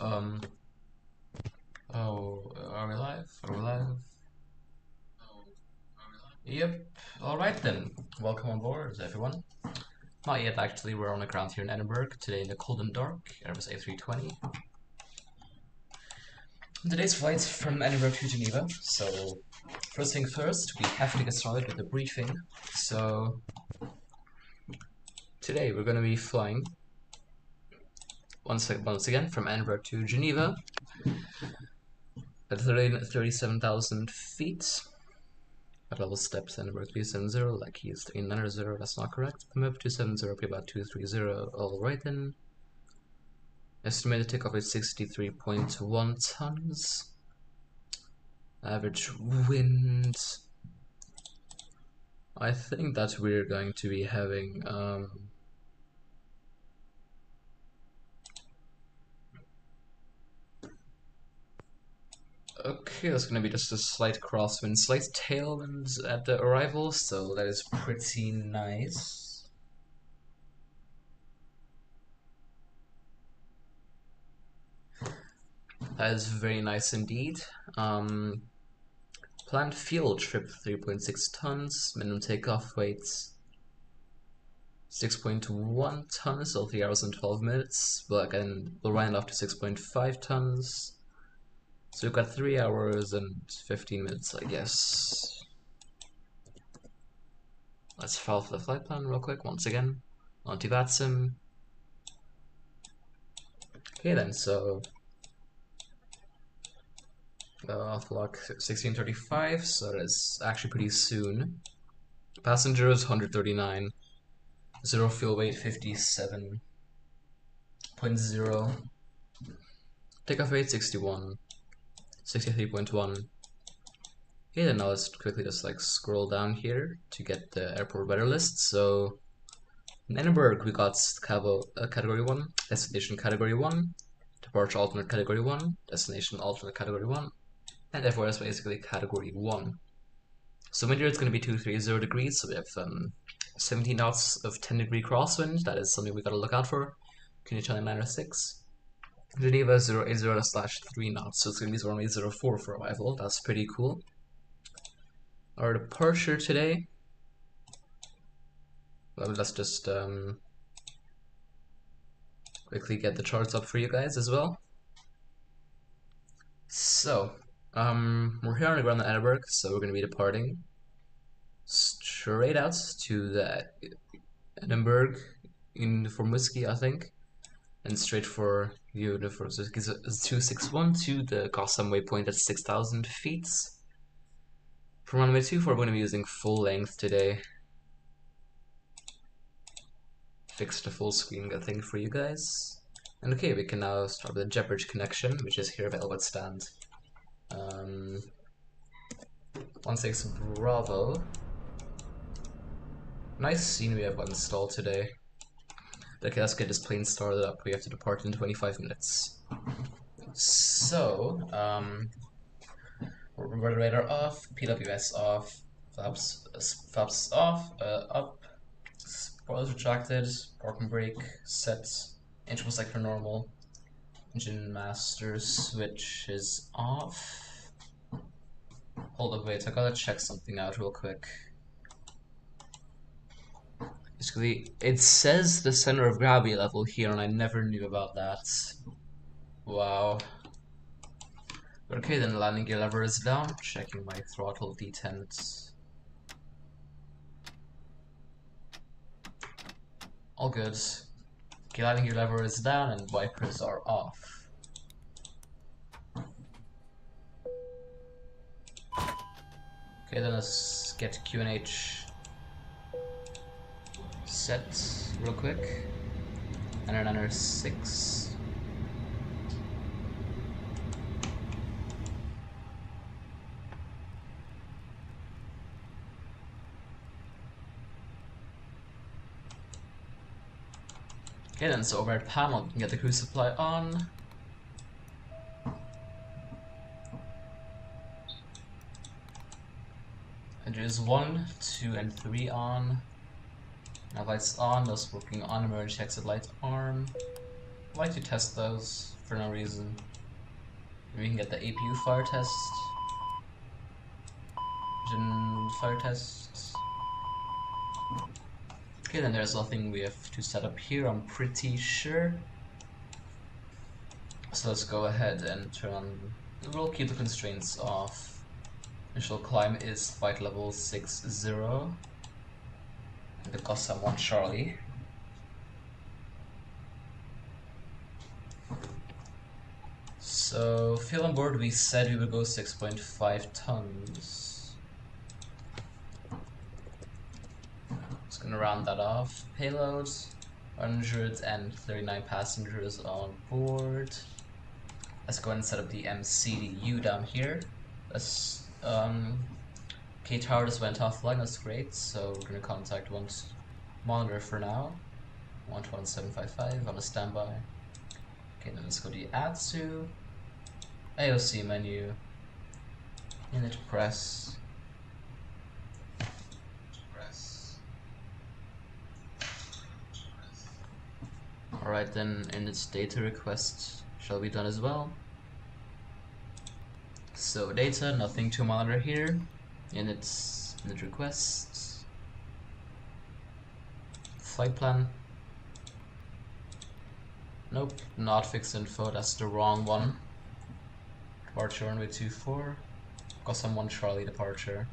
Oh, are we live? Are we live? Yep. Alright then. Welcome on board, everyone. Not yet, actually. We're on the ground here in Edinburgh, today in the cold and dark, Airbus A320. Today's flight from Edinburgh to Geneva, so first thing first, we have to get started with the briefing. So today we're going to be flying once again from Edinburgh to Geneva at 37,000 feet. At level steps, Edinburgh 370, LAKEY is 390, that's not correct. PIMUP 270, PIBAT 230, alright then. Estimated takeoff is 63.1 tons. Average wind. I think that we're going to be having okay, that's gonna be just a slight crosswind, slight tailwinds at the arrival, so that is pretty nice. That is very nice indeed. Planned fuel trip 3.6 tons, minimum takeoff weight 6.1 tons, so 3 hours and 12 minutes. But again, we'll round off to 6.5 tons. So we've got 3 hours and 15 minutes, I guess. Let's file for the flight plan real quick once again. Anti-Vatsim. Okay then, so off lock 1635, so that's actually pretty soon. Passengers 139. Zero fuel weight 57.0. Takeoff weight 61. 63.1. Okay, then now let's quickly just like scroll down here to get the airport weather list. So in Edinburgh we got category 1, destination category 1, departure alternate category 1, destination alternate category 1, and everywhere is basically category 1. So wind here it's going to be 230 degrees, so we have 17 knots of 10-degree crosswind. That is something we got to look out for. Canadian 906. Geneva 080/3 knots, so it's going to be runway 04 for arrival. That's pretty cool. Our departure today. Well, let's just quickly get the charts up for you guys as well. So, we're here on the ground in Edinburgh, so we're going to be departing straight out to the Edinburgh from Whiskey, I think, and straight for Uniform 261 to the GOSAM waypoint at 6,000 feet. For runway 24, we're going to be using full length today. Fixed a full screen thing for you guys. And okay, we can now start with the Jeopard connection, which is here available at stand 16 Bravo. Nice scene we have installed today. Okay, let's get this plane started up. We have to depart in 25 minutes. So, rudder radar off, PWS off, flaps off, up, spoilers retracted, parking brake set, interval sector normal, engine master switch is off. Hold up, wait, I gotta check something out real quick. Basically, it says the center of gravity level here, and I never knew about that. Wow. Okay, then the landing gear lever is down. Checking my throttle detent. All good. Okay, landing gear lever is down and wipers are off. Okay, then let's get QNH set real quick. 906. Okay then, so overhead panel, we can get the crew supply on. Engines 1, 2, and 3 on. Now lights on, those working on emergency exit light arm. I like to test those for no reason. Maybe we can get the APU fire test. Gen fire tests. Okay, then there's nothing we have to set up here, I'm pretty sure. So let's go ahead and turn on. We'll keep the constraints off. Initial climb is flight level 60. And the GOSAM 1 Charlie. So, fuel on board, we said we would go 6.5 tons. Just gonna round that off. Payload, 139 passengers on board. Let's go ahead and set up the MCDU down here. Let's, K tower just went offline, that's great. So we're gonna contact one monitor for now. 11755 on a standby. Okay, then let's go to ATSU, AOC menu, init press. Alright, then init data request shall be done as well. So data, nothing to monitor here. Init request. Flight plan. Nope, not fixed info, that's the wrong one. Departure runway 24. GOSAM 1 Charlie departure.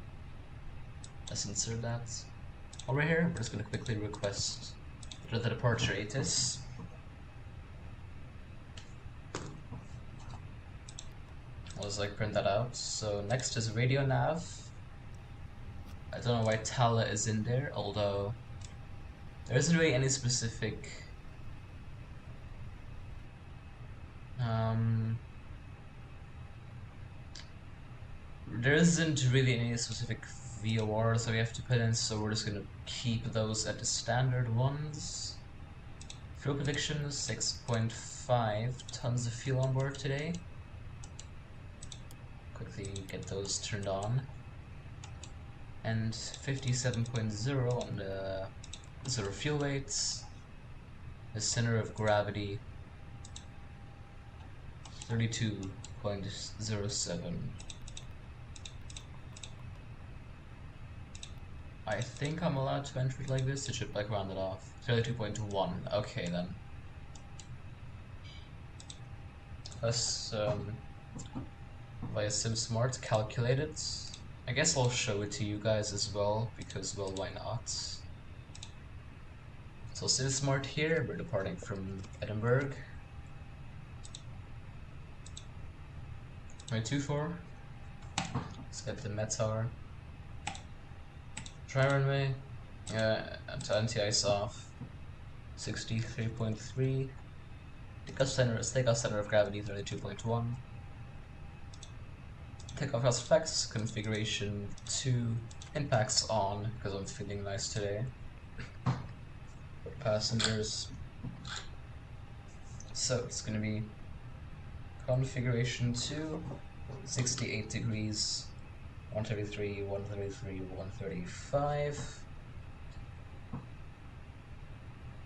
Let's insert that. Over here, we're just gonna quickly request what the departure rate is. I'll just like print that out. So next is radio nav. I don't know why Tala is in there, although there isn't really any specific there isn't really any specific VORs that we have to put in, so we're just gonna keep those at the standard ones. Fuel prediction, 6.5 tons of fuel on board today. Quickly get those turned on. And 57.0 on the zero fuel weights. The center of gravity, 32.07. I think I'm allowed to enter it like this. It should like round it off. 32.1. Okay then. Let's via SimSmart calculate it. I guess I'll show it to you guys as well because, well, why not? So SimSmart here, we're departing from Edinburgh. 24. Let's get the METAR. Try runway. Anti-ice off. 63.3. Takeoff center of gravity 32.1. Takeoff aspects, configuration 2, impacts on, because I'm feeling nice today. For passengers. So it's gonna be configuration 2, 68 degrees, 133, 133, 135,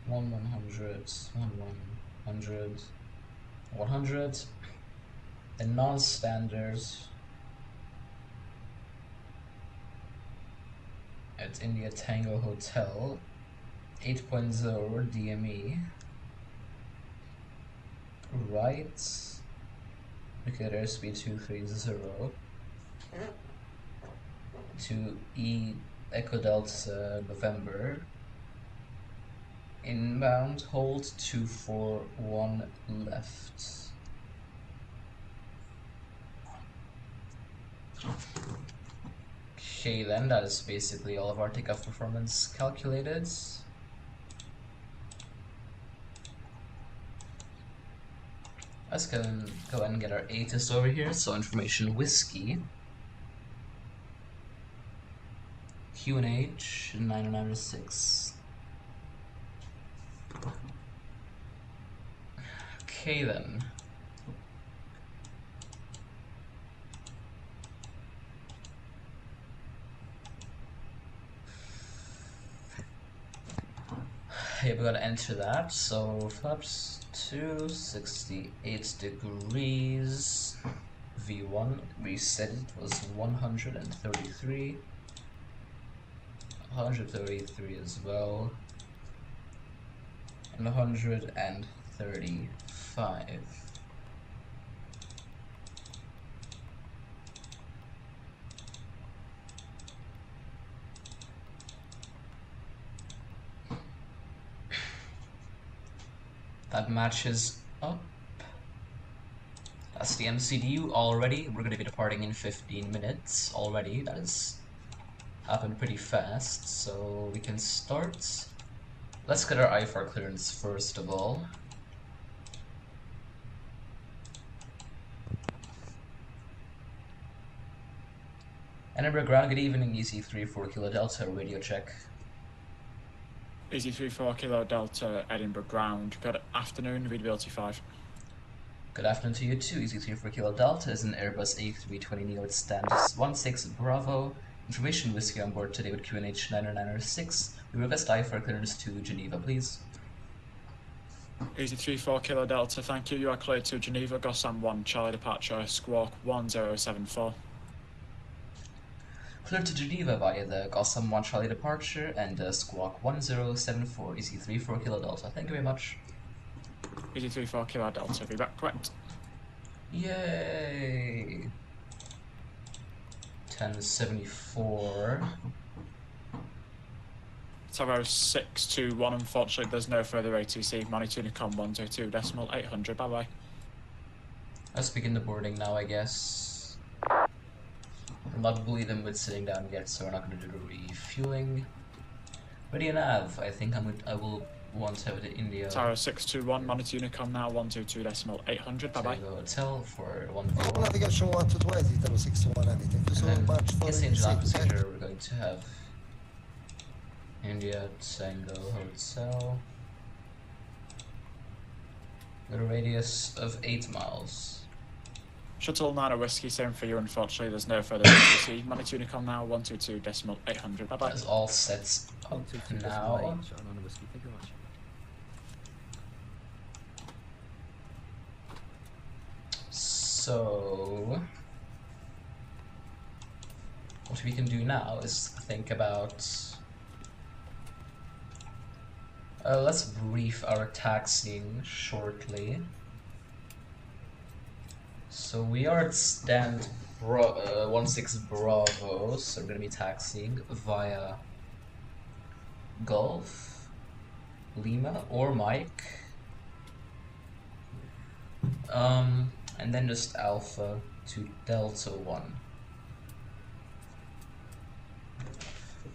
100, 100, 100, and non-standard at India Tango Hotel, 8.0 DME, right, look at airspeed 230, to E Echo Delta November, inbound, hold 241 left. Okay then, that is basically all of our takeoff performance calculated. Let's go ahead and get our ATIS over here. So information whiskey, QNH 996. Okay then. Yeah, we gotta enter that. So flaps 2, 68 degrees. V1, reset it, was 133. 133 as well. And 135. That matches up. That's the MCDU already. We're going to be departing in 15 minutes already. That has happened pretty fast, so we can start. Let's get our IFR clearance first of all. Edinburgh ground, good evening, EC34 Kilo Delta, radio check. EC34 Kilo Delta, Edinburgh ground, good afternoon, readability 5. Good afternoon to you too, EC34 Kilo Delta is an Airbus A320neo at stand 16 Bravo. Information Whiskey on board today with QNH 90906. We request IFR clearance to Geneva, please. EC34 Kilo Delta, thank you. You are cleared to Geneva, GOSAM 1, Charlie departure, squawk 1074. Cleared to Geneva via the GOSAM 1 Charlie departure and squawk 1074, EC34 Kilo Delta. Thank you very much. EC34 Kilo Delta, feedback correct. Yay! 1074. Tower 621, unfortunately there's no further ATC, Manitunicom 102.800, bye bye. Let's begin the boarding now, I guess. I'm not bullying them with sitting down yet, so we're not going to do the refueling. Ready and nav, I think I will want to have the India. Tower 621, Manitunicom now 122.800, bye bye. Hotel for 1 Navigation 120, Tower 621, anything. Thank you so much for the procedure. We're going to have India Tango Hotel with a radius of 8 miles. Shuttle 9 Whiskey, same for you, unfortunately there's no further ATC. Manitunicom now 122.800, bye bye. That's all sets up now. So what we can do now is think about let's brief our taxiing shortly. So we are at stand 16 Bravo, so we're going to be taxiing via Gulf, Lima, or Mike. And then just Alpha to Delta 1.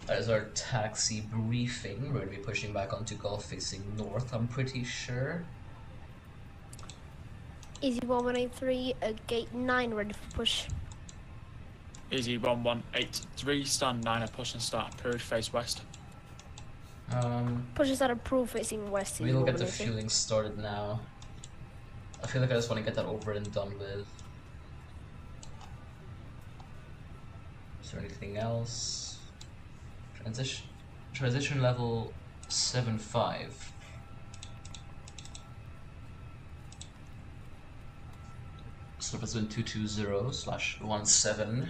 That is our taxi briefing. We're going to be pushing back onto Gulf facing north, I'm pretty sure. Easy 1183, gate 9 ready for push. Easy 1183, stand 9 at push and start approved, face west. Push is at approved facing west. We'll get the fueling started now. I feel like I just want to get that over and done with. Is there anything else? Transition level 7.5. So that's been 220/17.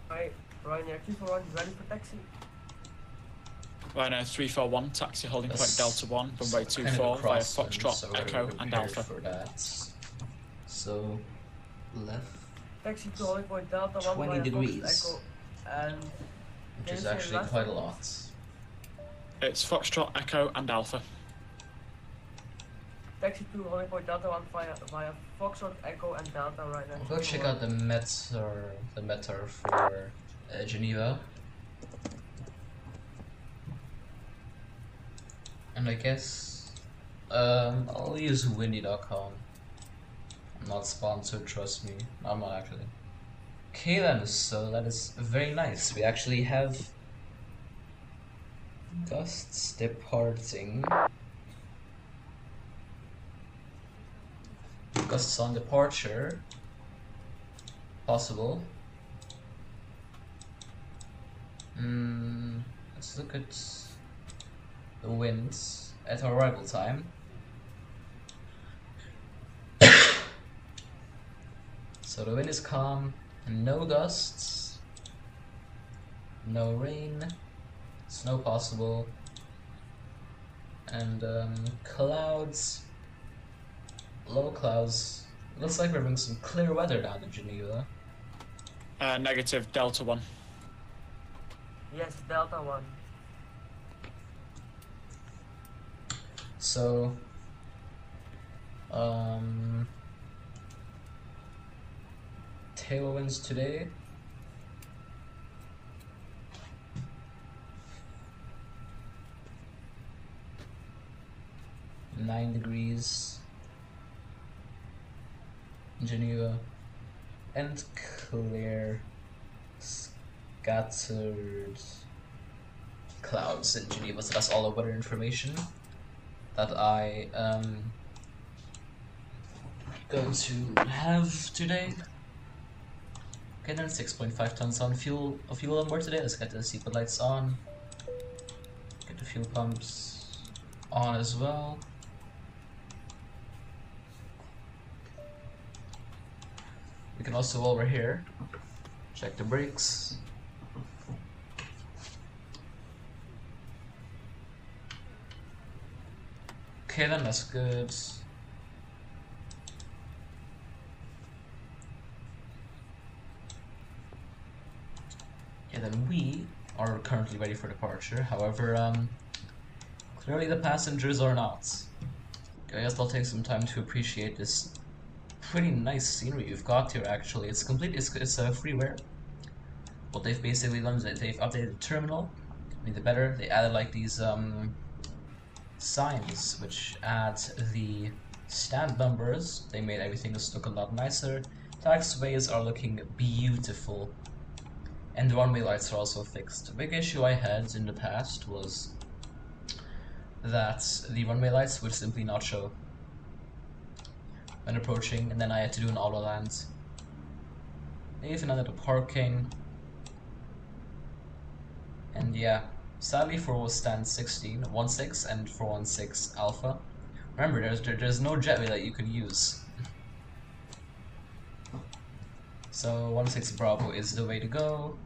Hi, Ryanair 241 is ready for taxi. Ryanair 341, taxi holding point Delta 1, runway 24 via Foxtrot, so Echo and Alpha. For that. So left. Taxi to holding point Delta 1 20 via degrees. Fox, Echo and... Which is actually quite a lot. It's Foxtrot, Echo and Alpha. Taxi to holding point Delta 1 via Foxtrot, Echo and Delta right now. We'll go check out the meter for Geneva. And I guess I'll use windy.com. I'm not sponsored, trust me. I'm not actually. Okay then, so that is very nice. We actually have gusts departing. Gusts on departure. Possible. Let's look at the winds. at our arrival time. So the wind is calm, no gusts, no rain, snow possible, and clouds, low clouds. Looks like we're having some clear weather down in Geneva. Negative, Delta 1. Yes, Delta 1. So, tailwinds today. (9 degrees) in Geneva, and clear, scattered clouds in Geneva. So that's all the weather information that I going to have today. Okay, then 6.5 tons on fuel on board today. Let's get the seatbelt lights on. Get the fuel pumps on as well. We can also, while we're here, check the brakes. Okay, then that's good. Yeah, then we are currently ready for departure. However, clearly the passengers are not. I guess I'll take some time to appreciate this pretty nice scenery you've got here. Actually, it's complete. It's freeware. What they've basically done is that they've updated the terminal. Made it better. They added like these signs which add the stand numbers. They made everything just look a lot nicer. Taxiways are looking beautiful. And the runway lights are also fixed. A big issue I had in the past was that the runway lights would simply not show when approaching, and then I had to do an auto land. They even added a parking. And yeah, sadly for stand 16, 16 and 416 Alpha. Remember, there's no jetway that you can use. So 16 Bravo is the way to go.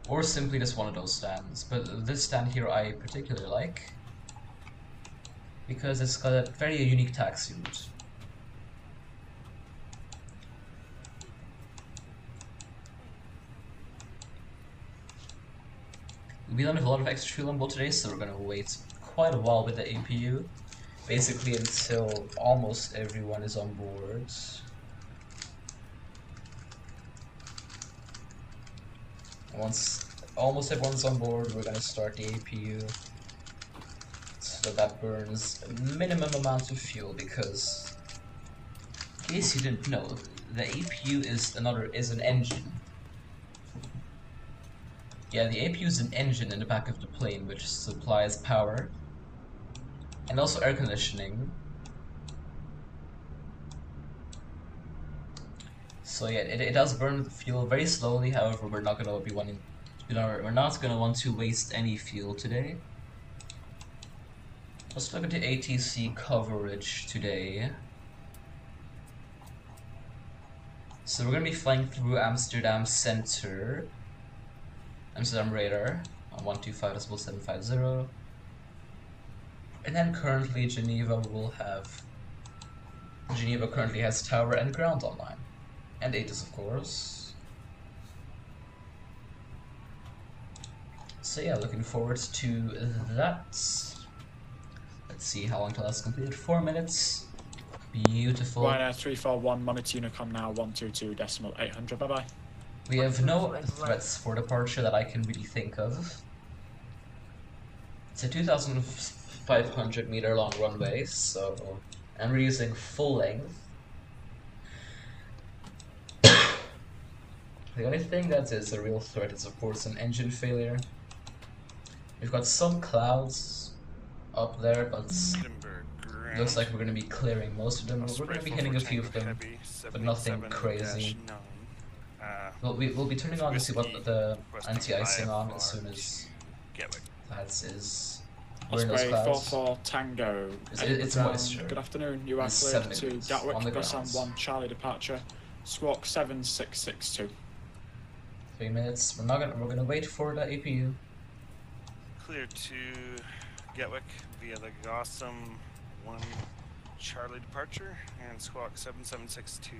Or simply just one of those stands. But this stand here I particularly like, because it's got a very unique taxi route. We don't have a lot of extra fuel on board today, so we're gonna wait quite a while with the APU. Basically until almost everyone is on board. Once almost everyone's on board, we're gonna start the APU. So that burns minimum amount of fuel, because in case you didn't know, the APU is an engine. Yeah, the APU is an engine in the back of the plane which supplies power and also air conditioning. So yeah, it does burn fuel very slowly. However, we're not gonna want to waste any fuel today. Let's look at the ATC coverage today. So we're gonna be flying through Amsterdam Center, Amsterdam radar on 125.750, and then currently Geneva currently has tower and ground online, and ATIS of course. So yeah, looking forward to that. Let's see how long till that's completed. 4 minutes. Beautiful. Ryanair 341, monitor Unicom now 122.800. Bye bye. We have no threats for departure that I can really think of. It's a 2,500 meter long runway, so and we're using full length. The only thing that is a real threat is of course an engine failure. We've got some clouds up there, but looks like we're going to be clearing most of them. We're going to be hitting a few of them, but nothing crazy. We'll be turning on to see what the anti-icing on as soon as That is. We're in those Osprey clouds. 44 Tango. It's moisture. Good afternoon. You are It's cleared 7 to degrees Gatwick, on the GOSAM grounds. 1 Charlie departure, squawk 7662. 3 minutes. We're gonna wait for the APU. Clear to Gatwick via the GOSAM 1 Charlie departure and squawk 7762.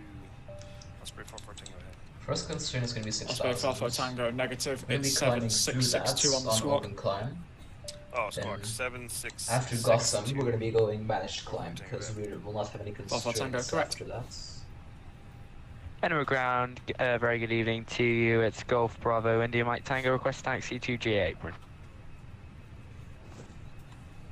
Osprey 44 Tango ahead. First constraint is gonna be 6,000. Osprey 44 Tango negative. We're gonna be It's climbing through 7662 that on the squawk. open climb. Oh, squawk Then 7662. After GOSAM, we're gonna be going managed climb because we will not have any constraints Tango, correct. after that. Edinburgh ground, very good evening to you. It's Golf Bravo India Mike Tango, request taxi to GA apron.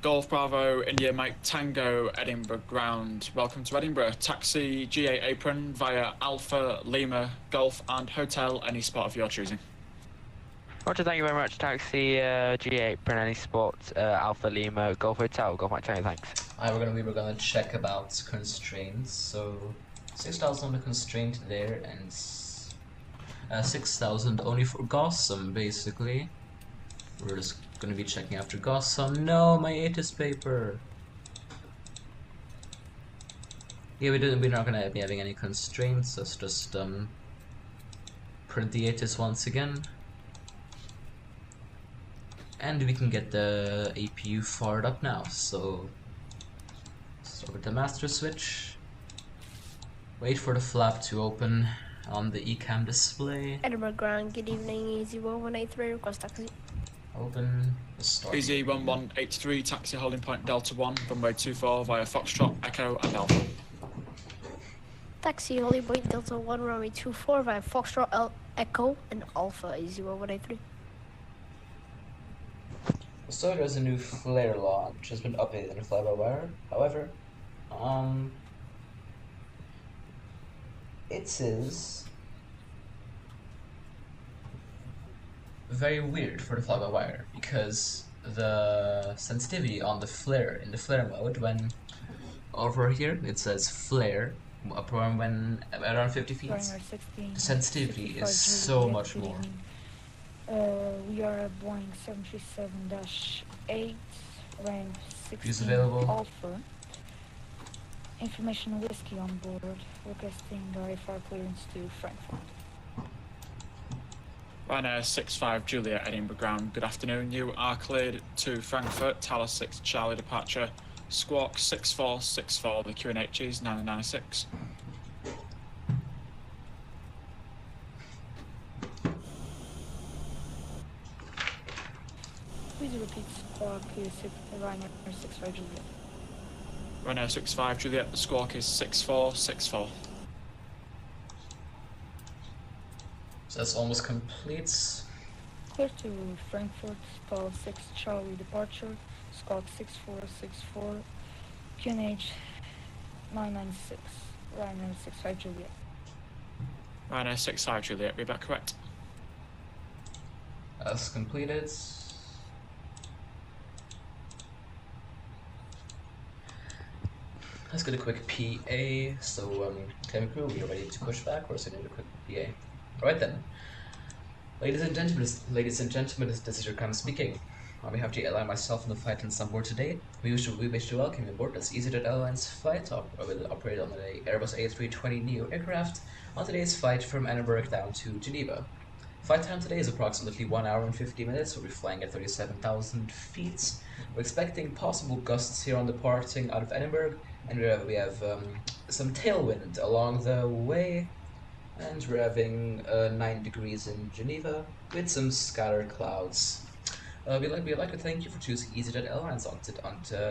Golf Bravo India Mike Tango Edinburgh ground. Welcome to Edinburgh. Taxi GA apron via Alpha Lima Golf and Hotel, any spot of your choosing. Roger, thank you very much. Taxi GA apron, any spot, Alpha Lima Golf Hotel, Golf Mike Tango, thanks. Alright, we were gonna check about constraints. So 6,000 on the constraint there, and 6,000 only for GOSAM basically. We're just gonna be checking after GOSAM. No, my ATIS paper. Yeah, we're not gonna be having any constraints. Let's just print the ATIS once again, and we can get the APU fired up now. So start with the master switch. Wait for the flap to open on the ECAM display. Edinburgh ground, good evening, easy 1183, request taxi. Open the start. Easy 1183, taxi holding point Delta 1, runway 24 via Foxtrot, Echo and Alpha. Taxi holding point Delta 1, runway 24 via Foxtrot, Echo and Alpha, easy 1183. So there's a new flare law which has been updated in FlyByWire. However, it is very weird for the FlyByWire because the sensitivity on the flare in the flare mode, when over here it says flare when around 50 feet, the sensitivity is so much more. We are at Boeing 737-8, rank 16 available. Alpha. Information whiskey on board, requesting IFR clearance to Frankfurt. Ryanair 65 Juliet Edinburgh ground, good afternoon. You are cleared to Frankfurt, Tower 6 Charlie departure, squawk 6464, the QNH is 996. Please repeat squawk Ryanair 65 Juliet. Ryanair 65 Juliet, the squawk is 6464. So that's almost complete. Clear to Frankfurt, Tower 6 Charlie departure, squawk 6464, QNH 996, Ryanair 65 Juliet. Ryanair 65 Juliet, read that correct? That's completed. Let's get a quick PA. So, cabin crew, we are ready to push back, or is it a quick PA? Alright then. Ladies and gentlemen, this is your captain speaking. On behalf of the airline, myself, and the flight attendants on board today, we wish to welcome you aboard this EasyJet Airlines flight will operate on the Airbus A320neo aircraft on today's flight from Edinburgh down to Geneva. Flight time today is approximately 1 hour and 50 minutes. We'll be flying at 37,000 feet. We're expecting possible gusts here on departing out of Edinburgh, and we have some tailwind along the way, and we're having 9 degrees in Geneva with some scattered clouds. We'd like to thank you for choosing EasyJet Airlines on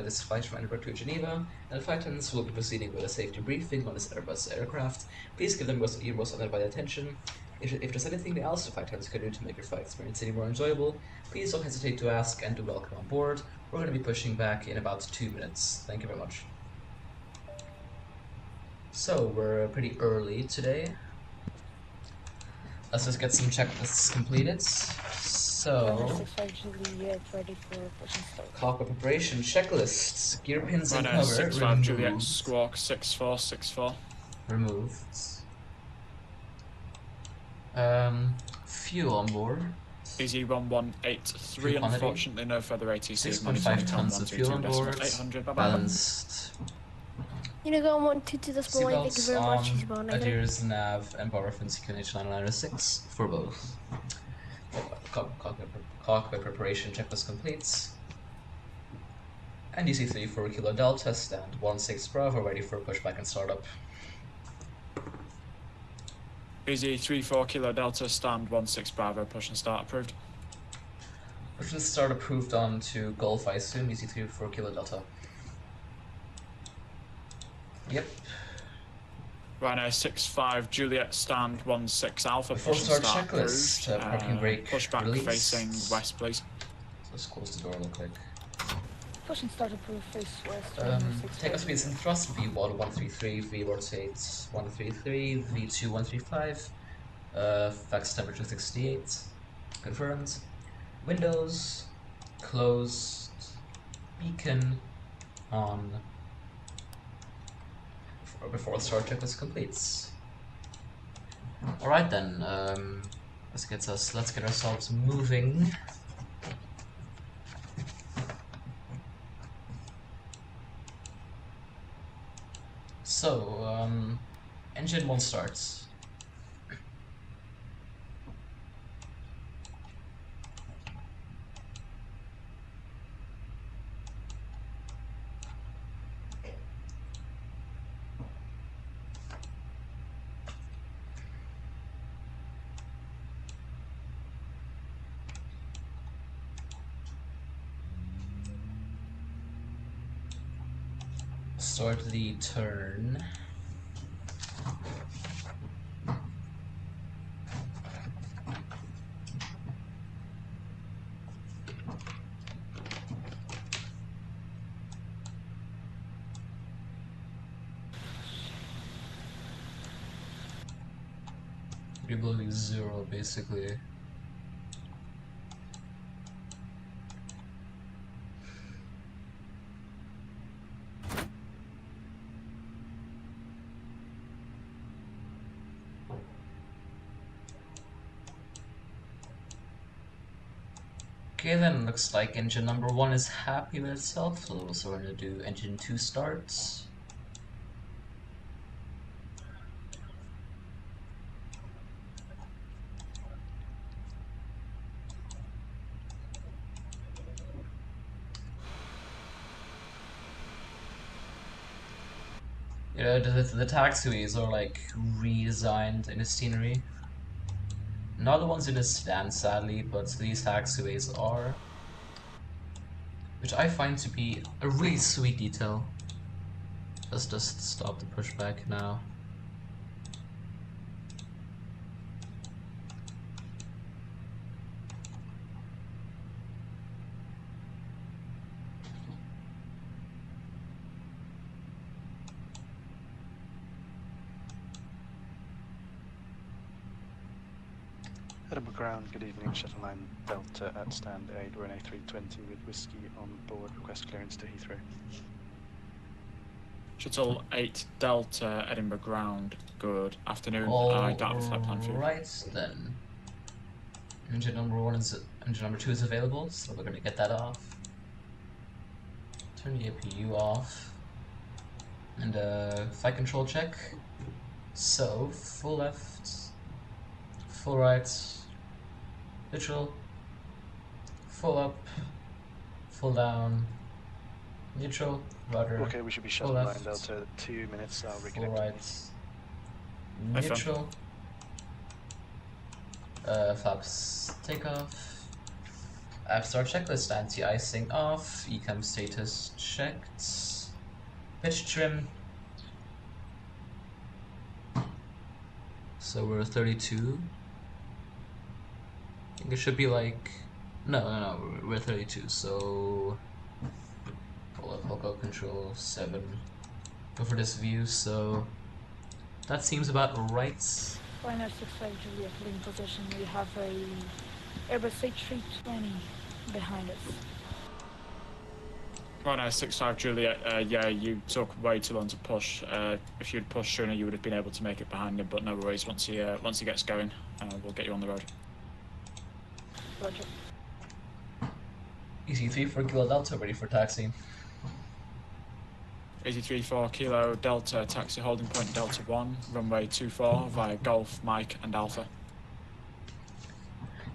this flight from Edinburgh to Geneva, and the flight attendants will be proceeding with a safety briefing on this Airbus aircraft. Please give them your most undivided attention. If there's anything else the flight attendants can do to make your flight experience any more enjoyable, please don't hesitate to ask and to welcome on board. We're going to be pushing back in about 2 minutes. Thank you very much. So, we're pretty early today. Let's just get some checklists completed. So, cockpit preparation checklists, gear pins and cover, 65 Juliet, removed. squawk 6464. Removed. Fuel on board, EZ1183, Fuel quantity. unfortunately no further ATC. 6.5 tons of fuel on board. 800, bye bye. Balanced. Unigo 122 decimal 8, thank you Seatbelts very much. He's on. about negative. Adheres, nav, and power fins QNH996 for both. Cockpit preparation checklist completes. And DC3 for Kilo Delta, stand 16 Bravo, ready for pushback and startup. EZ34 Kilo Delta, stand 16 Bravo, push and start approved. Push and start approved on to Golf, I assume, DC3 for Kilo Delta. Yep. Rhino 65 Juliet, stand 16 Alpha, Before push and start start checklist, approved. parking brake Pushback release. facing west, please. So let's close the door real quick. Push and start approved, face west. Takeoff speeds and thrust, V1 133, V rotate 133, V2 135, fax temperature 68, confirmed. Windows, closed, beacon, on, before start checklist completes. Alright then, let's get ourselves moving. So, engine 1 starts. Start the turn. Rebuilding 0 basically. Okay, then looks like engine number 1 is happy with itself, so we're going to do engine 2 starts. You know, the taxiways are like redesigned in the scenery. Not the ones in the stand, sadly, but these taxiways are. Which I find to be a really sweet detail. Let's just stop the pushback now. Edinburgh ground, good evening, Shuttle Line Delta at stand 8, we're in A320 with whiskey on board, request clearance to Heathrow. Shuttle 8 Delta, Edinburgh ground, good afternoon. All Data flight plan for you. right then. Engine number 1 is engine number 2 is available, so we're gonna get that off. Turn the APU off. And flight control check. So full left, full right, neutral, full up, full down, neutral, rudder. Okay, we should be Shuttle Line Delta 2 minutes, I'll reconnect. Full right, neutral, flaps takeoff, app start checklist, anti-icing off, ECAM status checked, pitch trim. So we're 32. I think it should be like, no, we're 32, so pull up, I'll go control 7, go for this view, so that seems about right. Rhino 65 Juliet, leading position, we have a Airbus A320 behind us. Rhino 65 Juliet, yeah, you took way too long to push. If you'd pushed sooner, you would have been able to make it behind him, but no worries, once he gets going, we'll get you on the road. Roger. EC3 for Kilo Delta, ready for taxi. Easy 34 Kilo Delta, taxi holding point Delta 1, runway 24 via Golf, Mike and Alpha.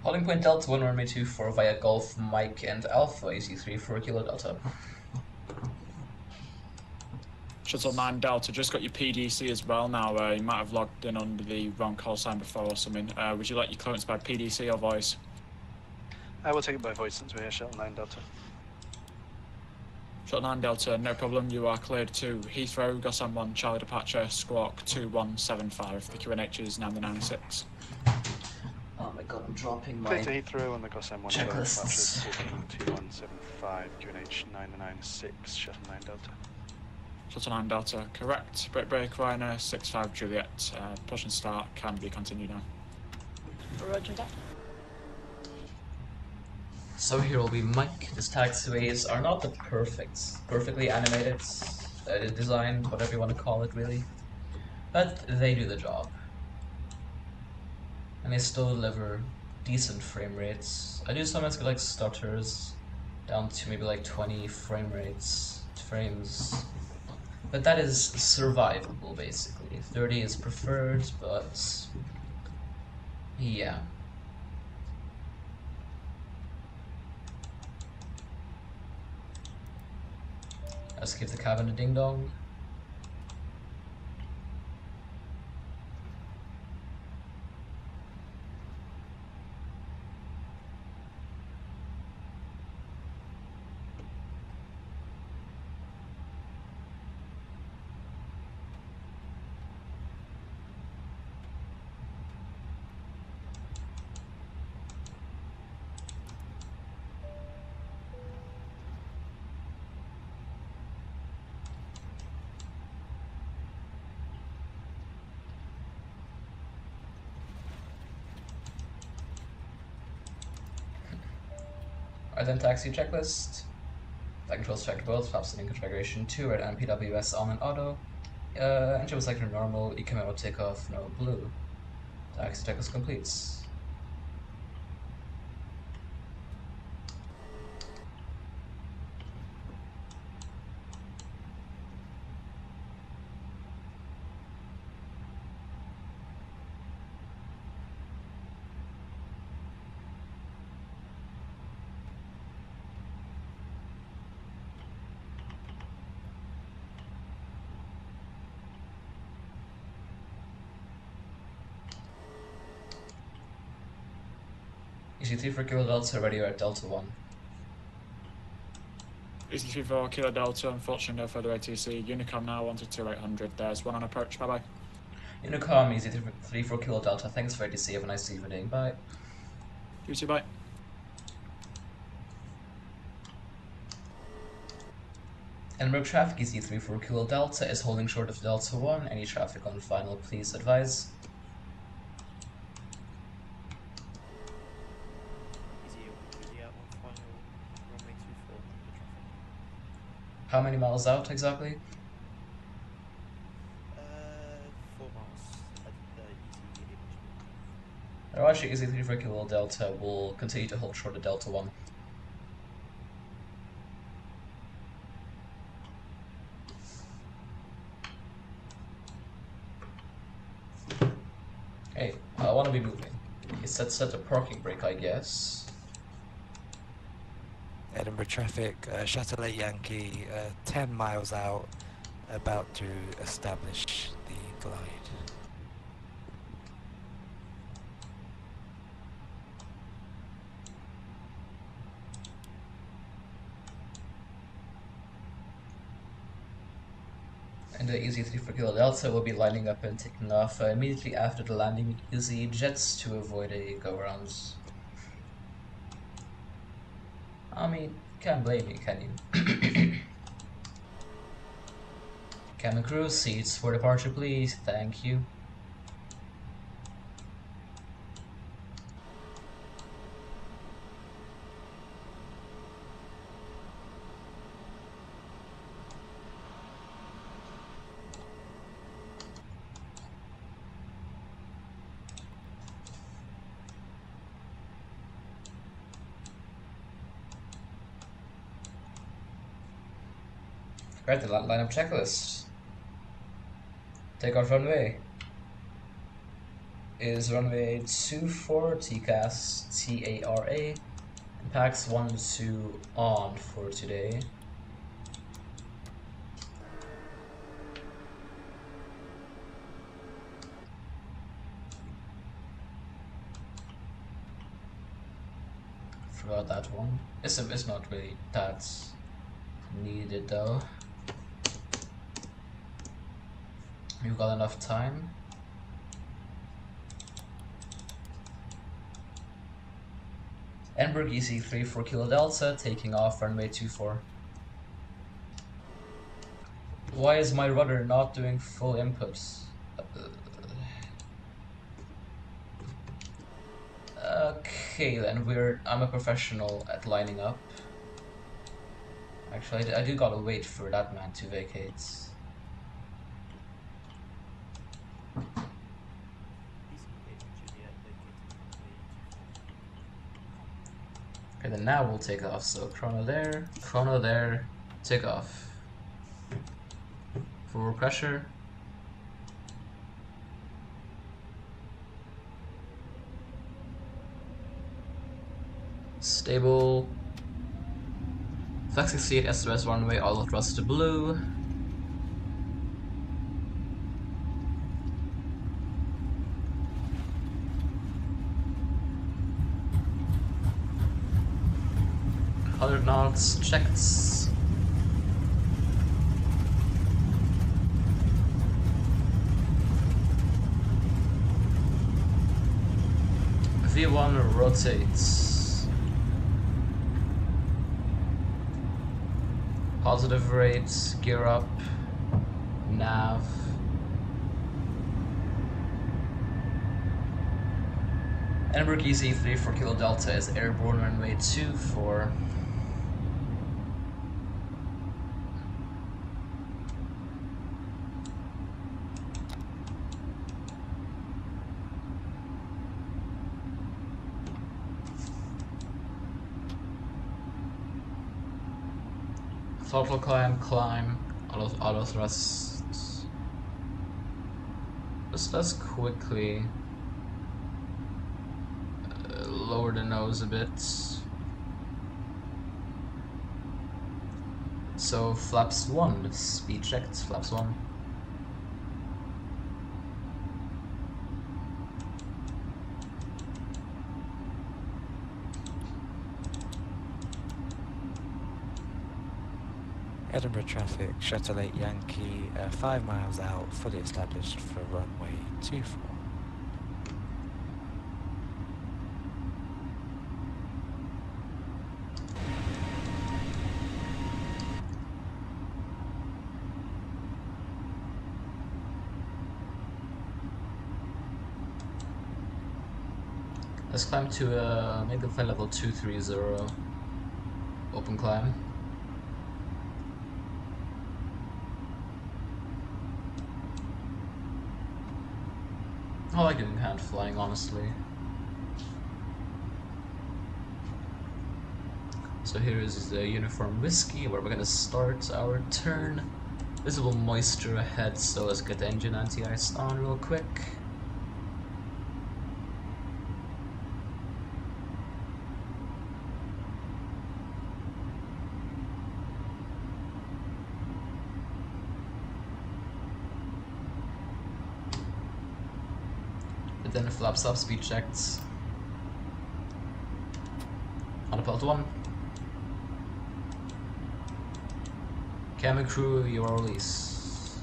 Holding point Delta 1, runway 24 via Golf, Mike and Alpha, EC3 for Kilo Delta. Shuttle 9 Delta, just got your PDC as well now. You might have logged in under the wrong call sign before or something. Would you like your clearance by PDC or voice? I will take it by voice since we're here, Shuttle 9 Delta. Shuttle 9 Delta, no problem. You are cleared to Heathrow, GOSAM 1, Charlie departure, squawk 2175. The QNH is 996. Oh my god, I'm dropping my Clear to Heathrow on the GOSAM 1 Charlie checklists. departure, 2175, QNH 996, Shuttle 9 Delta. Shuttle 9 Delta, correct. Break, Ryanair 65 Juliet. Push and start can be continued now. Roger that. So here will be Mike. These taxiways are not the perfectly animated design, whatever you want to call it really, but they do the job. And they still deliver decent frame rates. I do sometimes get like stutters down to maybe like 20 frames, but that is survivable basically. 30 is preferred, but yeah. Let's give the cabin a ding dong. Then taxi checklist. Flight controls checked both, flaps in configuration 2, red and PWS on and auto. Engine was selected normal, EGPH will take off, no blue. Taxi checklist completes. EC3 for Kilo Delta, ready at Delta 1. EC3 for Kilo Delta, unfortunately no further ATC. Unicom now 12800. There's one on approach, bye bye. Unicom, EC3 for Kilo Delta, thanks for ATC, have a nice evening, bye. You too, bye. Edinburgh traffic, EC3 for Kilo Delta is holding short of Delta 1. Any traffic on final, please advise. How many miles out exactly? 4 miles at the easy. Oh, actually, EC3 for Kilo Delta will continue to hold short of Delta 1. Hey, I want to be moving. He set a parking brake, I guess. Edinburgh traffic, Shuttle 8 Yankee, 10 miles out, about to establish the glide. And the EZ3 for Kilo Delta will be lining up and taking off immediately after the landing EZ jets to avoid any go-arounds. I mean, can't blame you, can you? Cabin crew, seats for departure please, thank you. Right, the lineup checklist. Takeoff runway is runway 24 TCAS TARA and PAX 1 and 2 on for today. Forgot that one. It's not really that needed though. We've got enough time. Edinburgh EC3 for Kilo Delta, taking off runway 24. Why is my rudder not doing full inputs? Okay then, I'm a professional at lining up. Actually, I do gotta wait for that man to vacate. Okay, then now we'll take off. So chrono there, take off. Forward pressure. Stable. Flex 68 SOS runway, auto thrust to blue. Knots checked. V1 rotates. Positive rates, gear up, nav. Edinburgh EC3 for Kilo Delta is airborne runway 24. Throttle climb, auto thrust. Let's quickly lower the nose a bit. So flaps 1, speed checked, flaps 1. Edinburgh traffic, Shuttle 8 Yankee, 5 miles out, fully established for runway 24. Let's climb to make the flight level 230. Open climb. I like doing hand flying, honestly. So here is the uniform whiskey where we're gonna start our turn. Visible moisture ahead, so let's get the engine anti-ice on real quick. Then flaps up, speed checked. Autopilot 1. Cabin crew, you are released.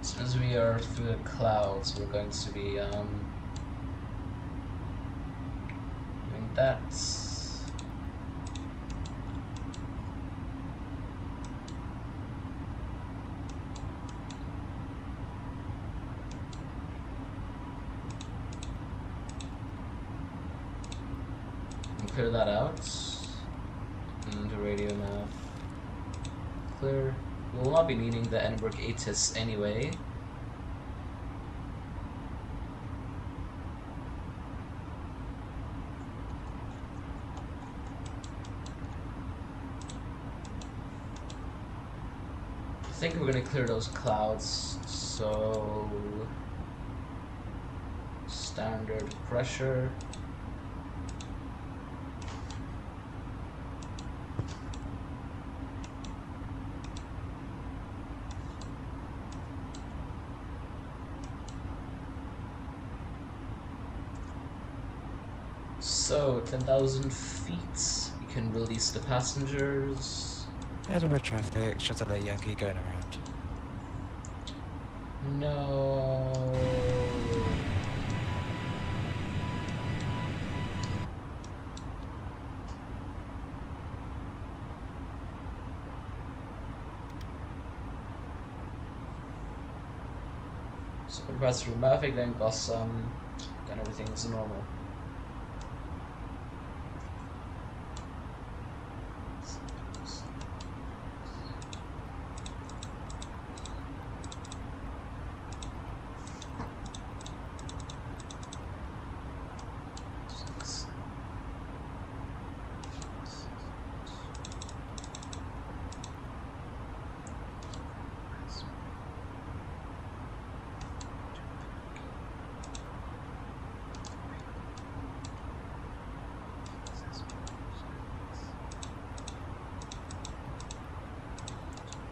As soon as we are through the clouds, we're going to be doing that. Clear that out. And the radio nav. Clear. We will not be needing the Edinburgh ATIS anyway. think we're gonna clear those clouds, so standard pressure. So 10,000 feet, you can release the passengers. Edinburgh traffic, shuttle Yankee going around. No. So we pass through Mavic, then GOSAM, then everything's normal.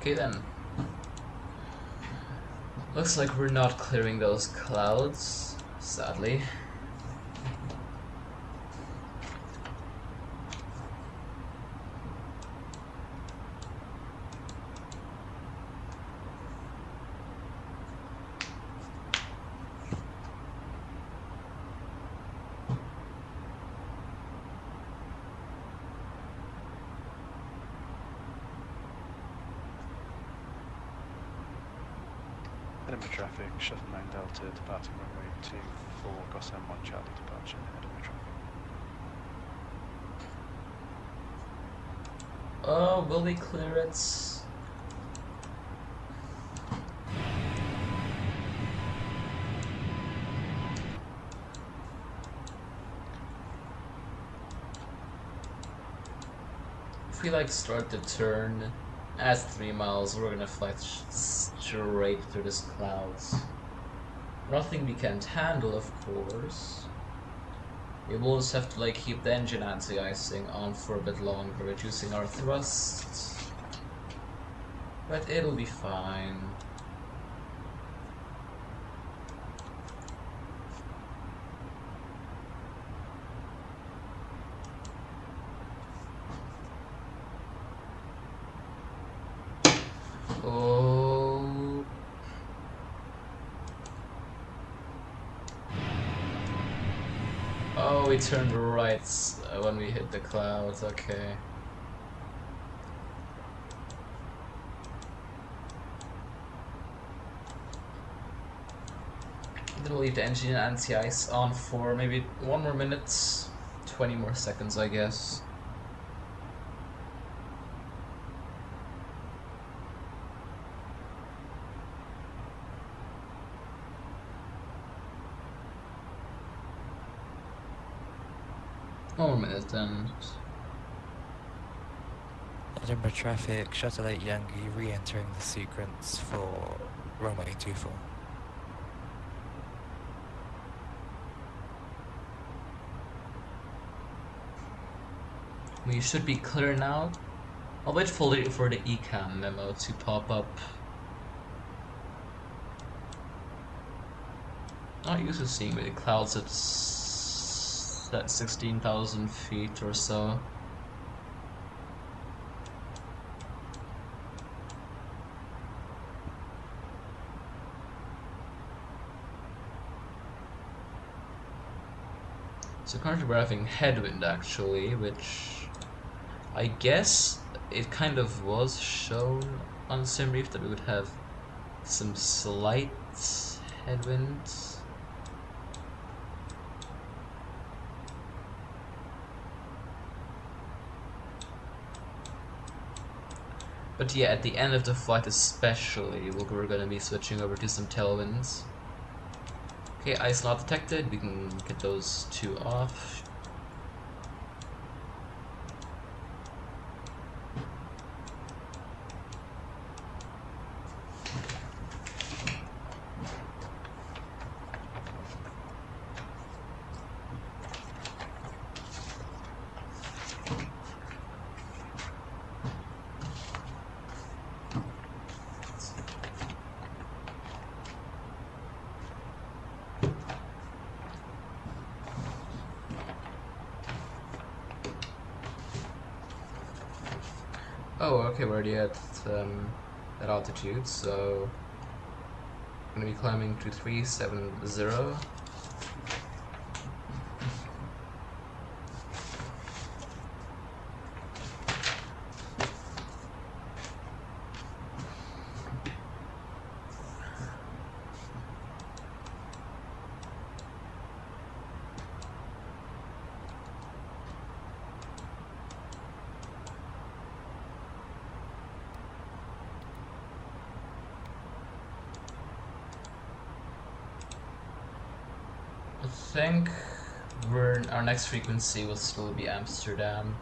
Okay then. Looks like we're not clearing those clouds, sadly. Edinburgh traffic, shuttle 9 Delta departing runway 24, GOSAM 1 Charlie departure, Edinburgh traffic. Oh, will we clear it? If we like start the turn at 3 miles, we're gonna fly straight through these clouds. Nothing we can't handle, of course. We will just have to like keep the engine anti-icing on for a bit longer, reducing our thrust. But it'll be fine. Oh. Oh, we turned right when we hit the clouds, okay. I'm gonna leave the engine anti-ice on for maybe 1 more minute, 20 more seconds, I guess. One more minute then. Edinburgh traffic, shuttle 8 Yankee re-entering the sequence for runway 24. We should be clear now. I'll wait for the ECAM memo to pop up. Not used to seeing the clouds at 16,000 feet or so. So currently we're having headwind actually, which I guess it kind of was shown on SimReef that we would have some slight headwinds. But yeah, at the end of the flight especially, we're going to be switching over to some tailwinds. Okay, ice not detected, we can get those two off. Oh, okay, we're already at altitude, so I'm gonna be climbing to 370. I think our next frequency will still be Amsterdam.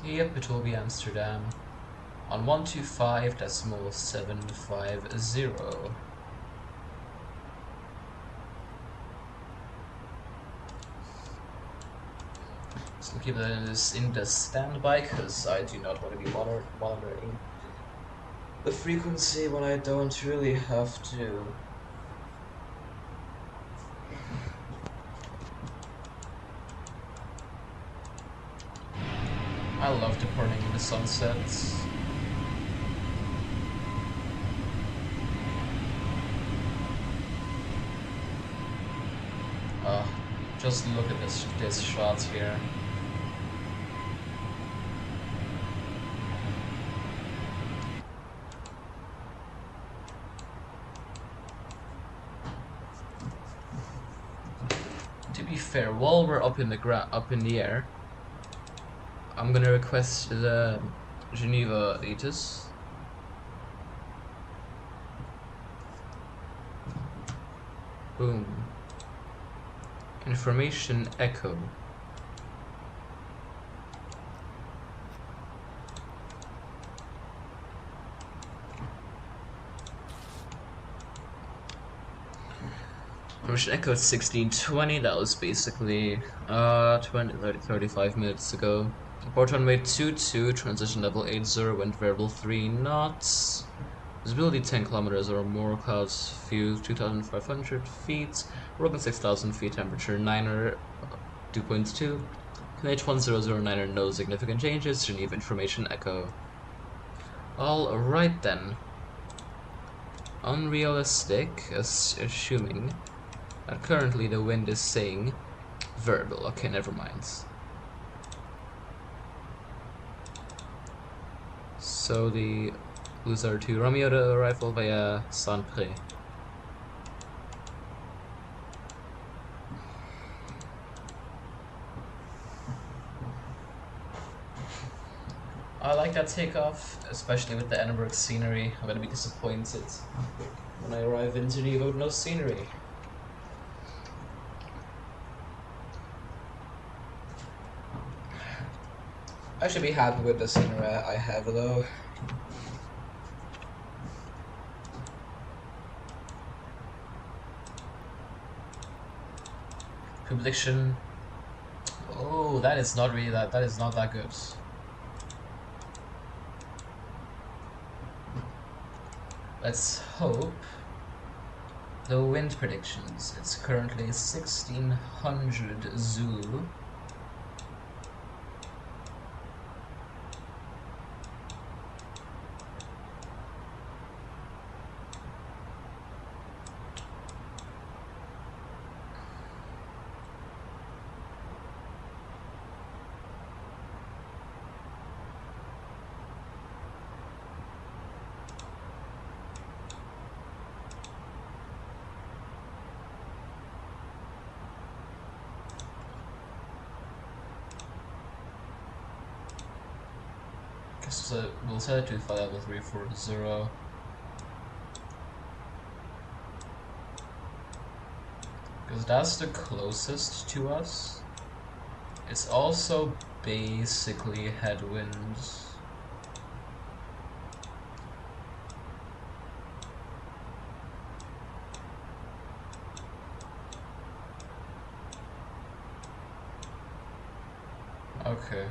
Yep, it will be Amsterdam on 125.750. So keep that in the standby, because I do not want to be monitoring the frequency when I don't really have to. I love departing in the sunsets. Just look at this shot here. To be fair, while we're up in the air, I'm gonna request the Geneva ETIS. Boom. Information echo. Information echo at 16:20. That was basically 35 minutes ago. Port runway 22, transition level 80, wind variable 3 knots. Visibility 10 kilometers or more, clouds view 2,500 feet, broken 6,000 feet, temperature 9er 2.2, KNH1009er, no significant changes, Geneva information echo. Alright then. Unrealistic, assuming that currently the wind is saying variable. Okay, never mind. So the LUSAR 2 Romeo to arrival via Saint-Pré. I like that takeoff, especially with the Edinburgh scenery. I'm gonna be disappointed when I arrive in Geneva with no scenery. I should be happy with the scenery I have though. Prediction. Oh, that is not really that is not that good. Let's hope. The wind predictions. It's currently 1600 Zulu. So we'll set it to flight level 340. Because that's the closest to us. It's also basically headwinds. Okay.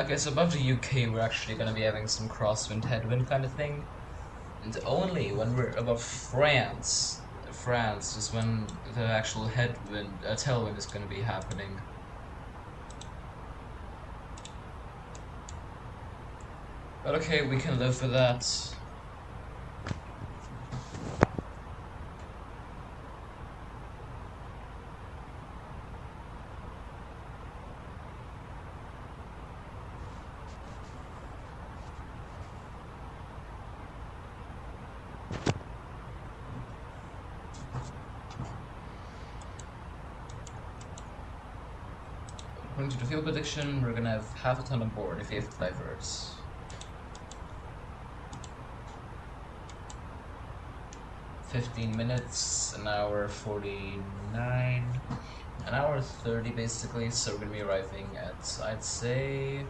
Okay, so above the UK, we're actually going to be having some crosswind headwind kind of thing. And only when we're above France is when the actual headwind, tailwind is going to be happening. But okay, we can live with that. According to the fuel prediction, we're gonna have half a ton on board if it diverts. "15 minutes, an hour 49, an hour 30 basically, so we're gonna be arriving at, I'd say,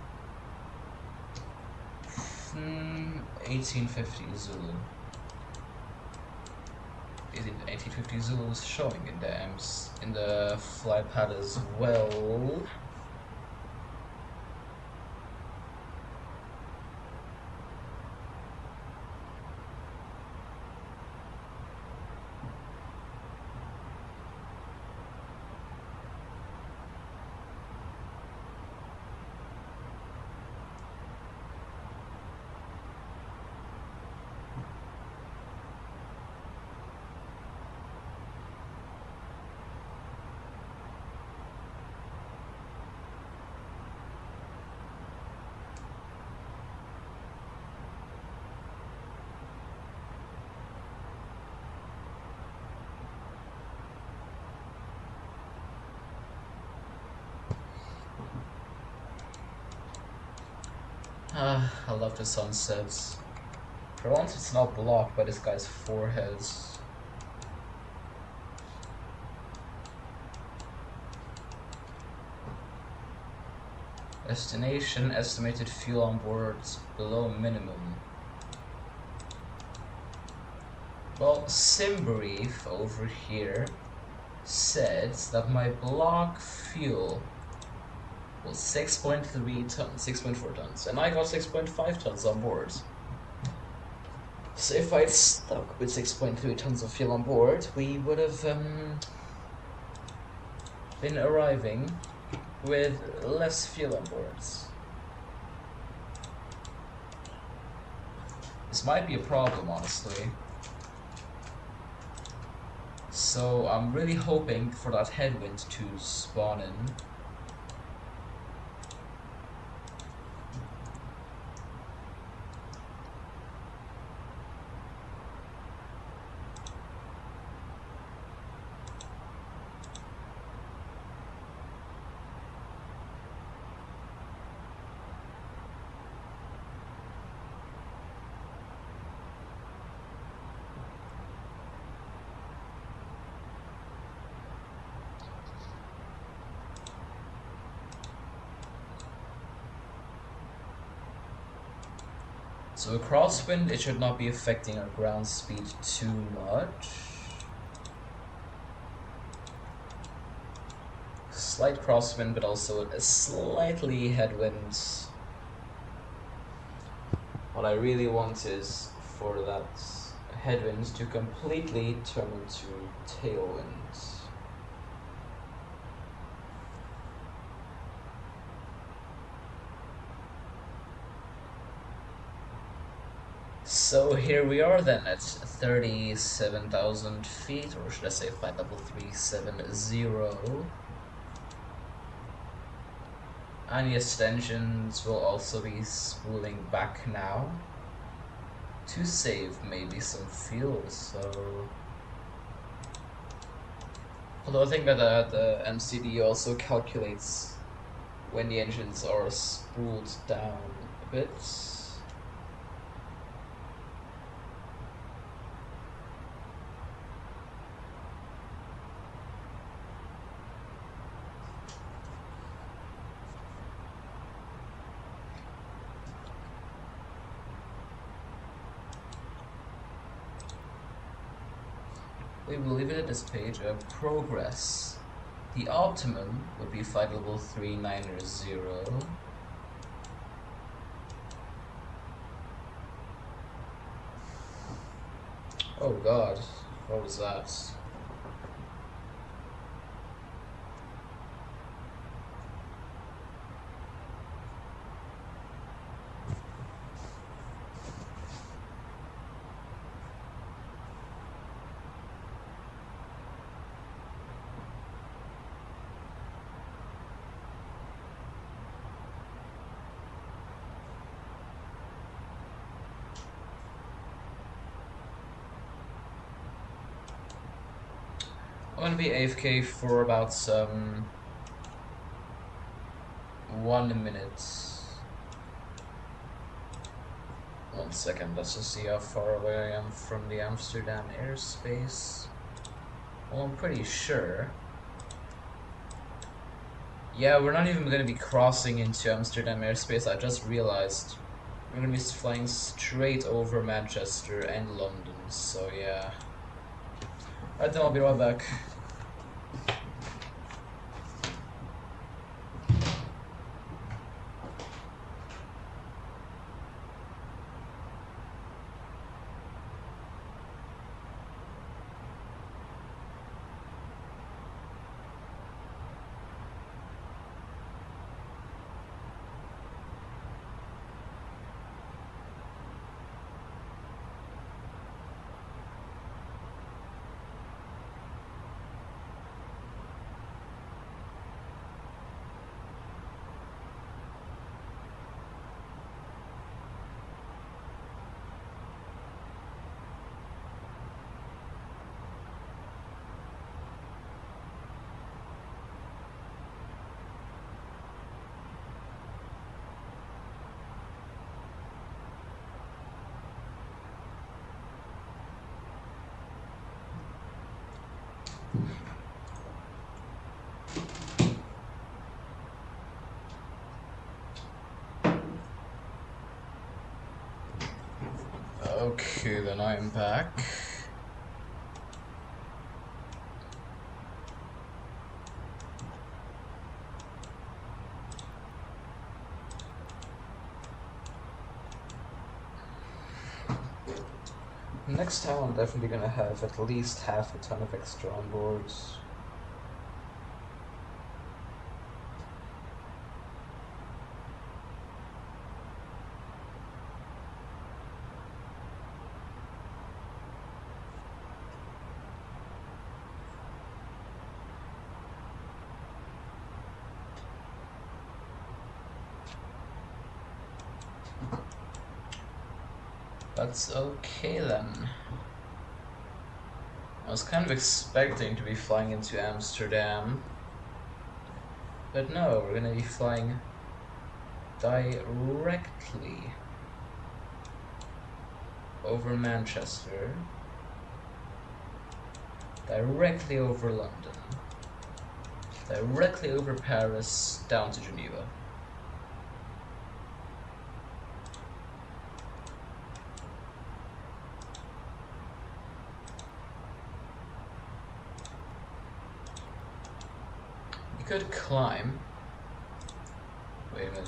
1850 Zulu. 1850 Zulu is showing in the FlyPad as well. I love the sunsets. For once it's not blocked by this guy's foreheads. Destination, estimated fuel on board below minimum. Well, SimBrief over here said that my block fuel was 6.3 tons, 6.4 tons, and I got 6.5 tons on board. So if I'd stuck with 6.3 tons of fuel on board, we would have been arriving with less fuel on board. This might be a problem, honestly. So I'm really hoping for that headwind to spawn in. So a crosswind, it should not be affecting our ground speed too much. Slight crosswind, but also a slightly headwind. What I really want is for that headwind to completely turn into tailwind. So here we are then at 37,000 feet, or should I say flight level 370. And yes, engines will also be spooling back now to save maybe some fuel. So, although I think that the MCD also calculates when the engines are spooled down a bit. We will leave it at this page of progress. The optimum would be flight level 390. Oh god, what was that? I'm gonna be AFK for about 1 minute. 1 second, let's just see how far away I am from the Amsterdam airspace. Well, I'm pretty sure. Yeah, we're not even gonna be crossing into Amsterdam airspace, I just realized. We're gonna be flying straight over Manchester and London, so yeah. Alright then, I'll be right back. Okay, then I am back. Next time I'm definitely gonna have at least half a ton of extra on boards. That's okay then. I was kind of expecting to be flying into Amsterdam, but no, we're gonna be flying directly over Manchester, directly over London, directly over Paris, down to Geneva. You could climb. Wait a minute.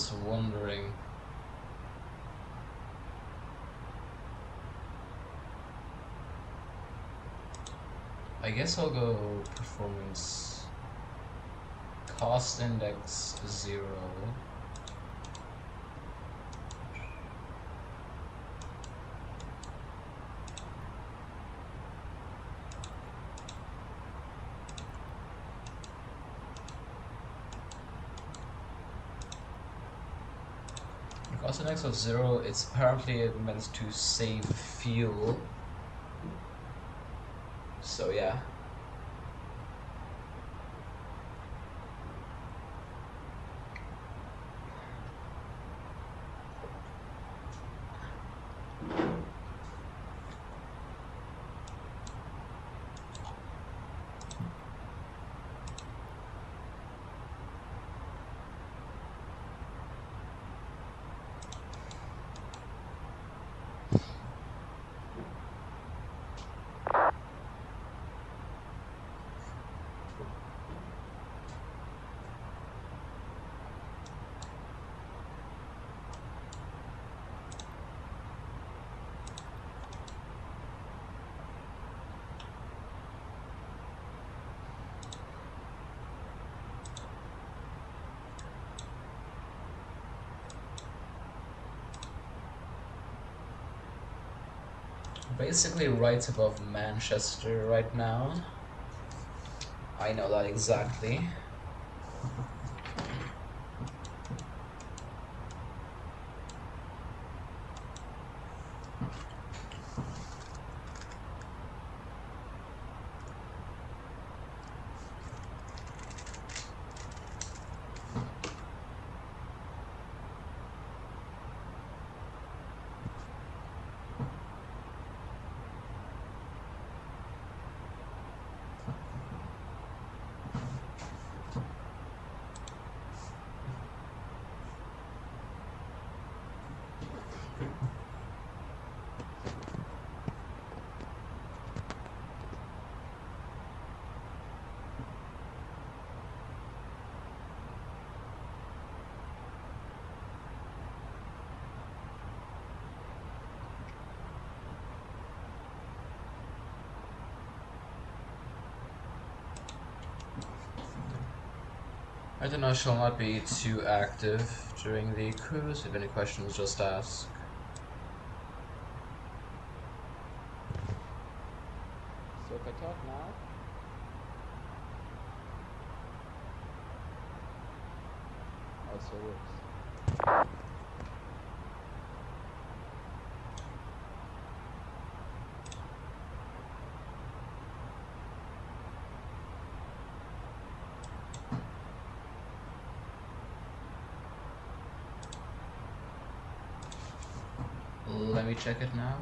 just wondering. I guess I'll go performance cost index 0. Cost index of 0, it's apparently meant to save fuel. So yeah. Basically right above Manchester right now. I know that exactly. I don't know, I shall not be too active during the cruise. If you have any questions, just ask. So if I talk now? Oh, so it works. Let me check it now.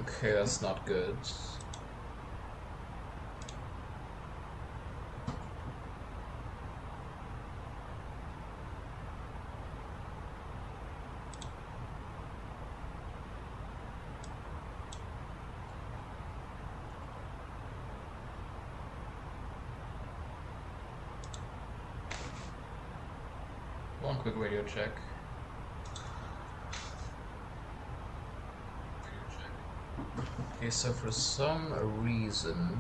Okay, that's not good. One quick radio check. Okay, so for some reason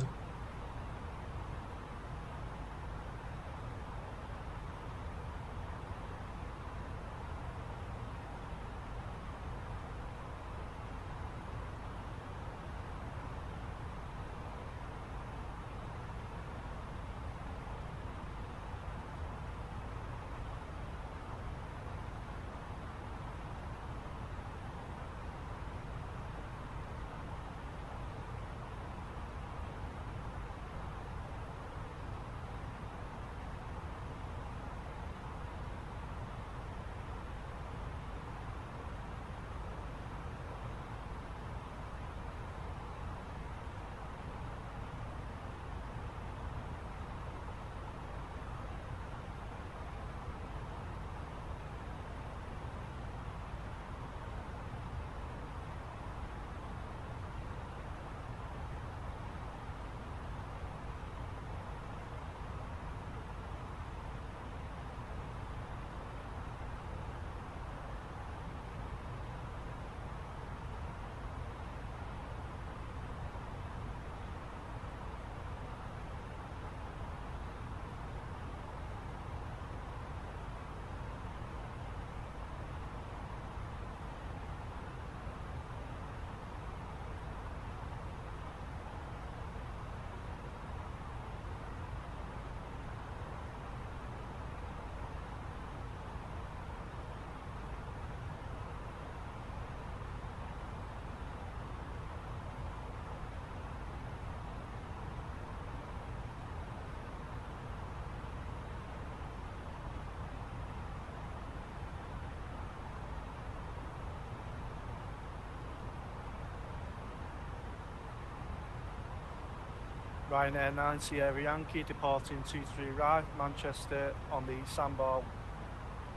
Ryanair 9 Sierra Yankee departing 23 right, Manchester on the Sandbar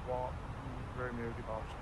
1 Romeo departure.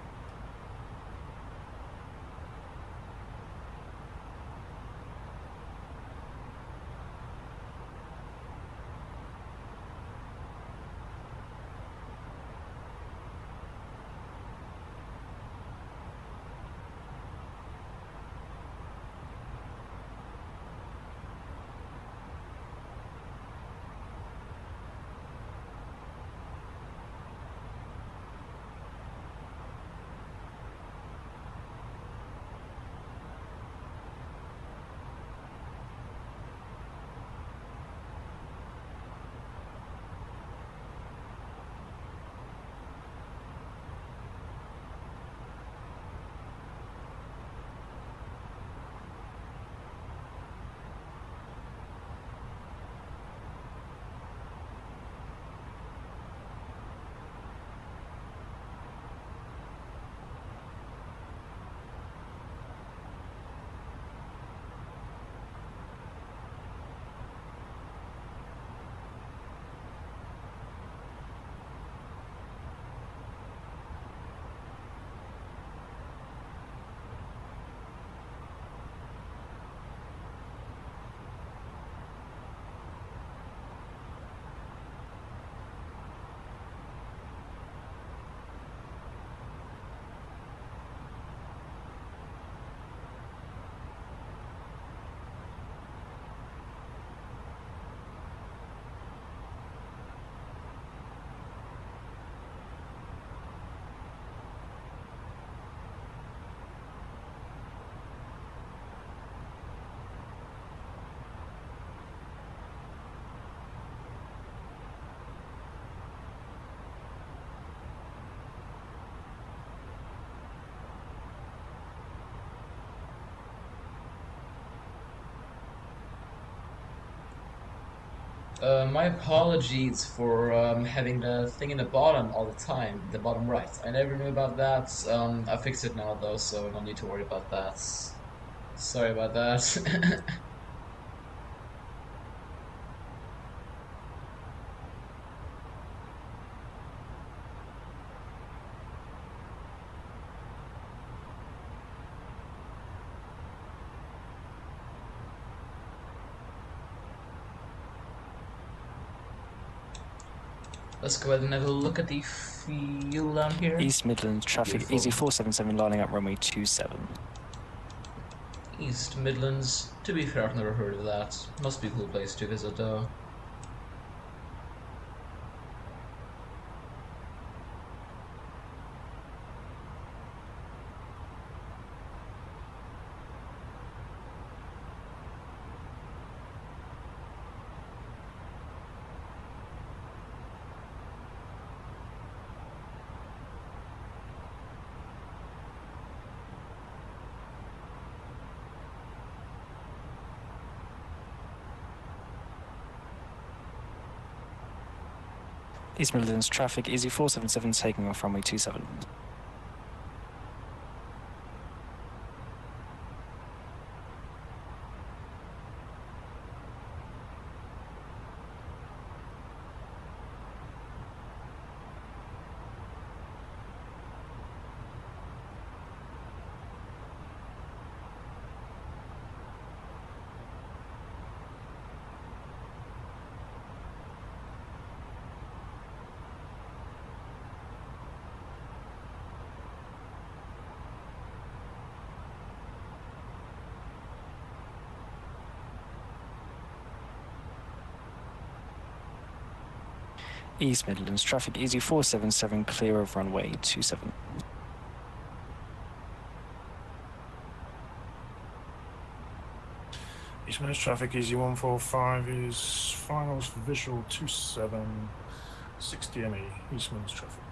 My apologies for having the thing in the bottom all the time, the bottom right. I never knew about that. I fixed it now though, so no need to worry about that. Sorry about that. Let's go ahead and have a look at the fuel down here. East Midlands traffic, Beautiful. easy 477 lining up runway 27. East Midlands. To be fair, I've never heard of that. Must be a cool place to visit though. East Midlands traffic, easy 477 taking off runway 27. East Midlands traffic, easy 477 clear of runway 27. East Midlands traffic, easy 145 is finals for visual 27, 60 ME, East Midlands traffic.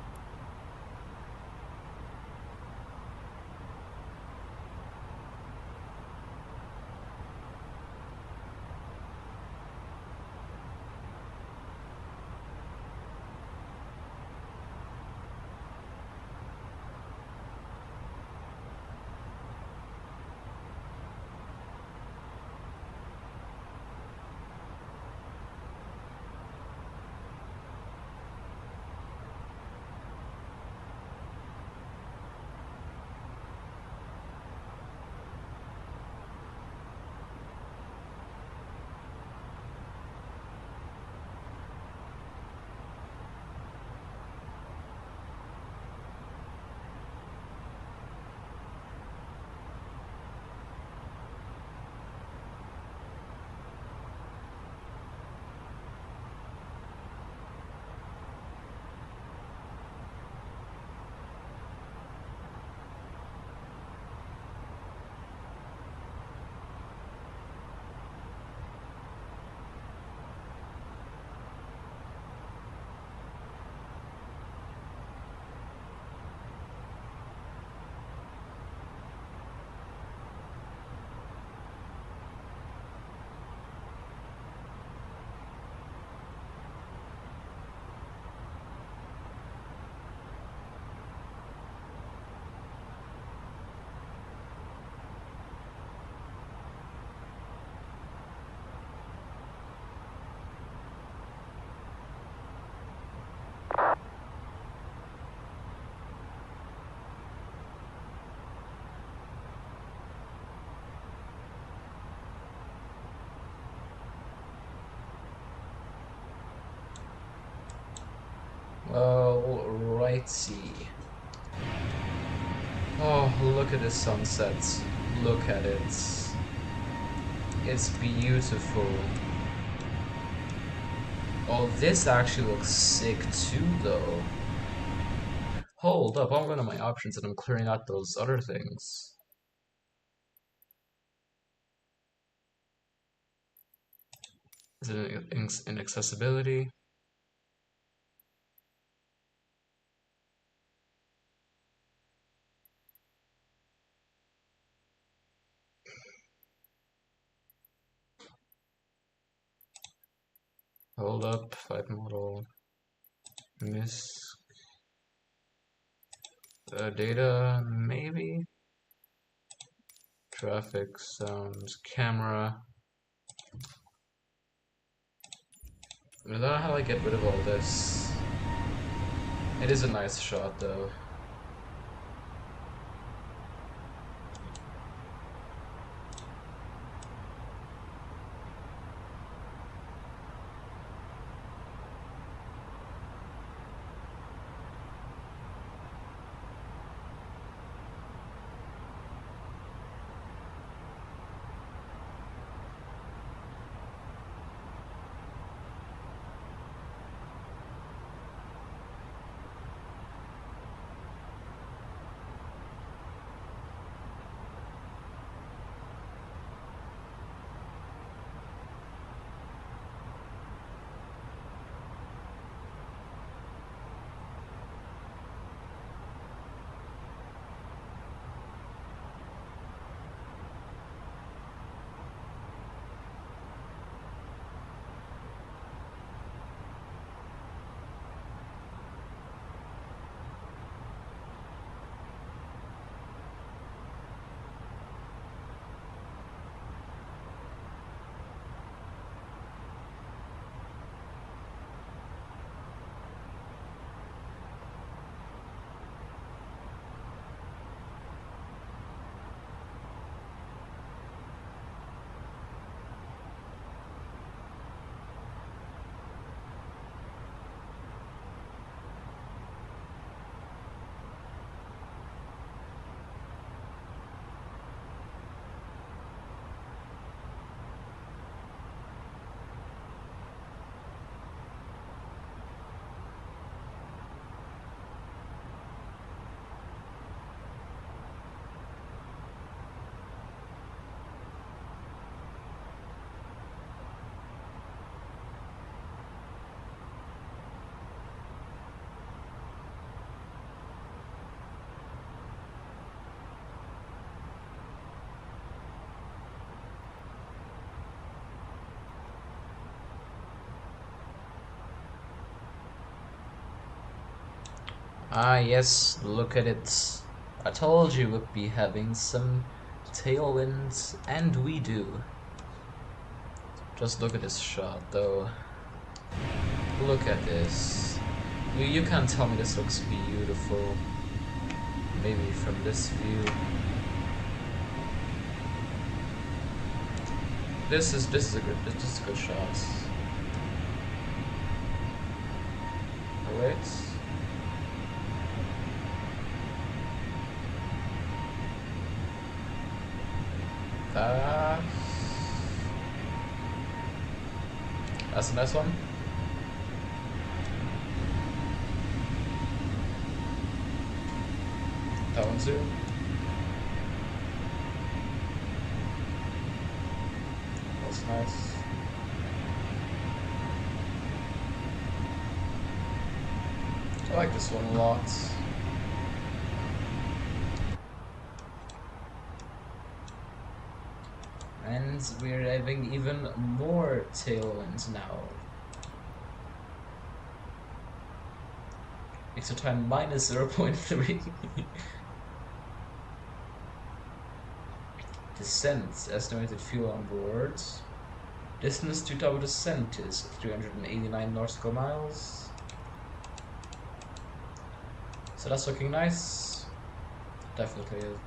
Alrighty. Oh, look at the sunset. Look at it. It's beautiful. Oh, this actually looks sick too, though. Hold up, I'm going to my options and I'm clearing out those other things. Is it in accessibility? Hold up, flight model, miss, data, maybe? Traffic, sounds, camera. I don't know how I get rid of all this. It is a nice shot though. Ah yes, look at it. I told you we'd be having some tailwinds, and we do. Just look at this shot though. Look at this. You can't tell me this looks beautiful. Maybe from this view. This is a good shot. Alright. That's a nice one. That one too. That's nice. I like this one a lot. And we're having even more tailwinds now. Extra time minus 0.3. Descent, estimated fuel on board. Distance to top of descent is 389 nautical miles. So that's looking nice. Definitely is.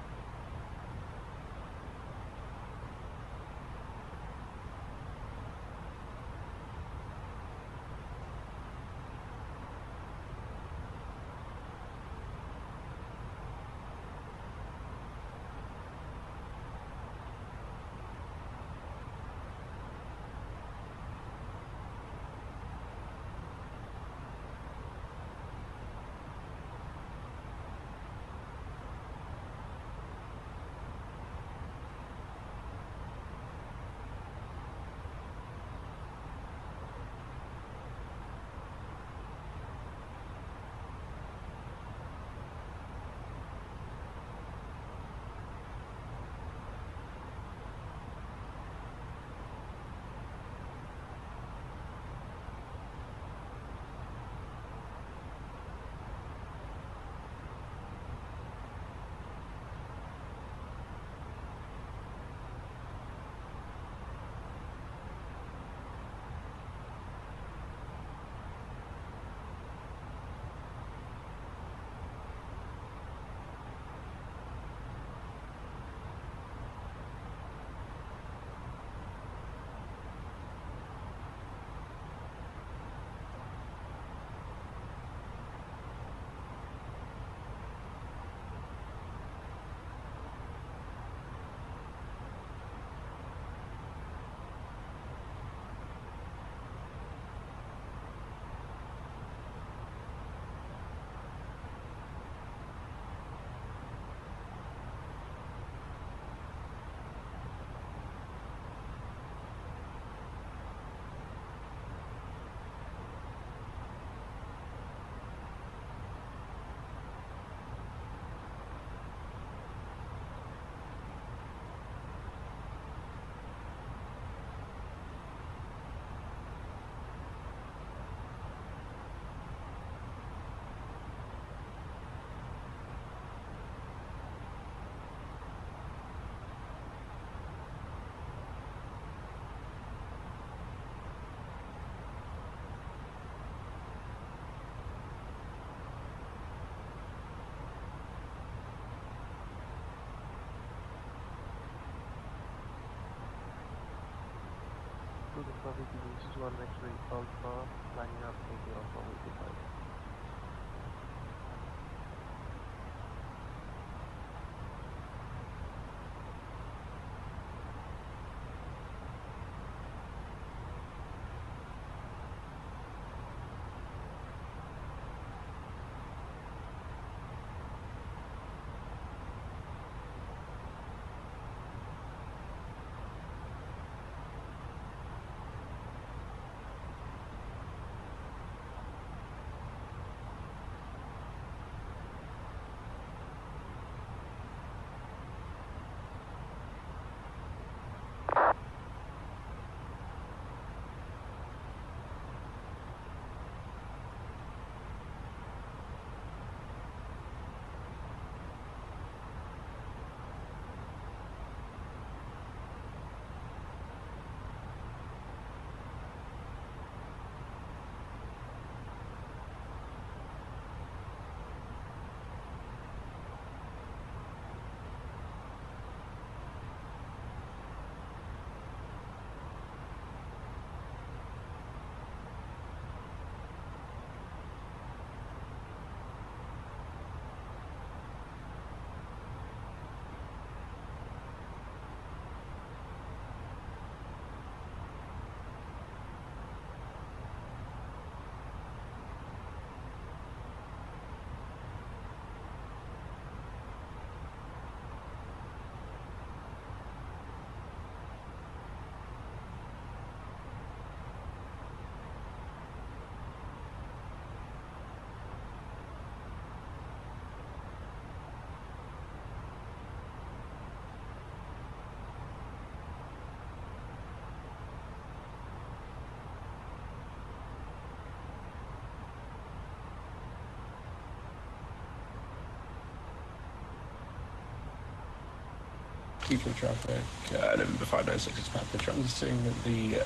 Keep traffic, November 596 is back. They're transiting the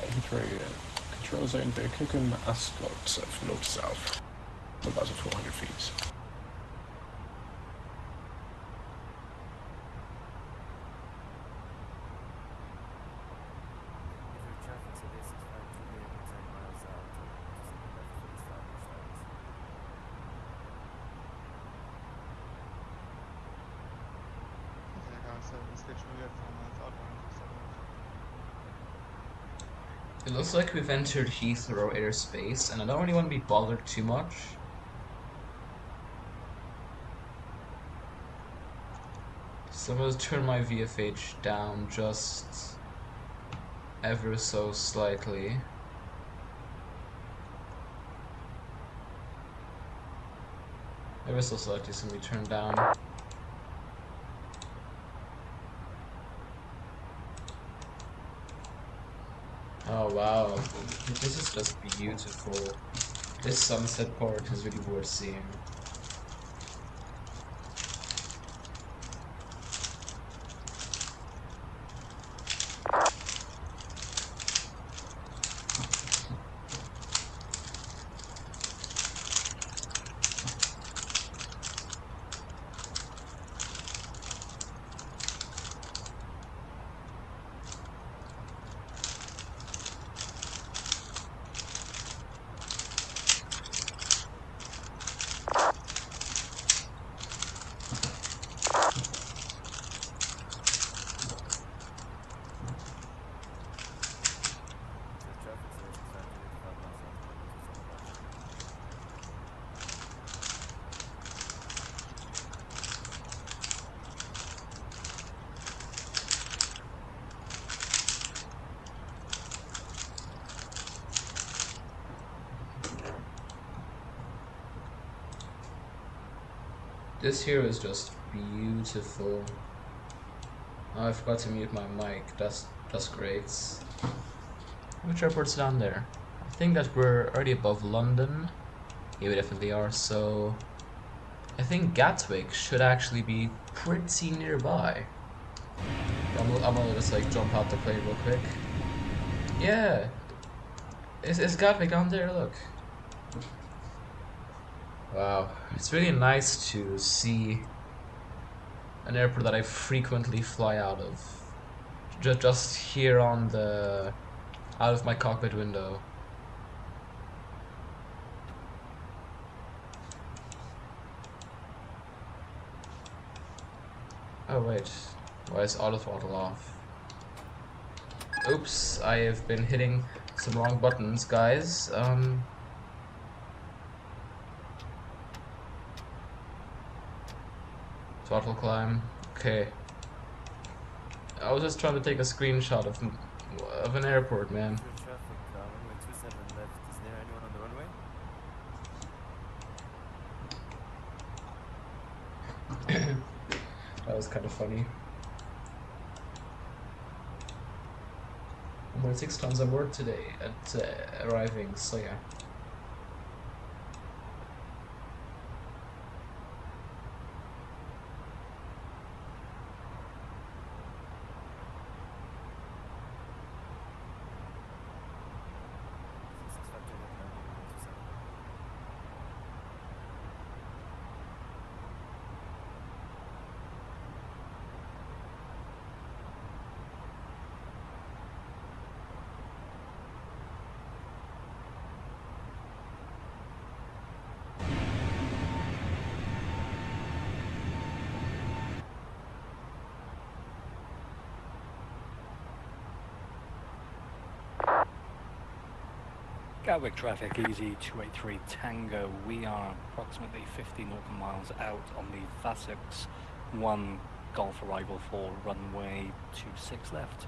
Heathrow control zone via PEKIM, Ascot from north to south, about 400 feet. It looks like we've entered Heathrow airspace, and I don't really want to be bothered too much. So I'm going to turn my VFH down just ever so slightly. Ever so slightly, so we turn down. Oh wow, this is just beautiful. This sunset part is really worth seeing. This here is just beautiful. Oh, I forgot to mute my mic. That's great. Which airport's down there? I think that we're already above London. Yeah, we definitely are. So I think Gatwick should actually be pretty nearby. I'm gonna just like jump out the plane real quick. Yeah, it's Gatwick down there. Look. Wow, it's really nice to see an airport that I frequently fly out of. Just here on the out of my cockpit window. Oh wait, why is auto throttle off? Oops, I have been hitting some wrong buttons, guys. Throttle climb. Okay. I was just trying to take a screenshot of an airport, man. Traffic, runway 27 left. Is there anyone on the runway? That was kind of funny. I'm only 6 tons on board today at arriving, so yeah. Gatwick traffic, easy 283 Tango. We are approximately 50 nautical miles out on the Vatsim 1 Golf arrival for runway 26 left.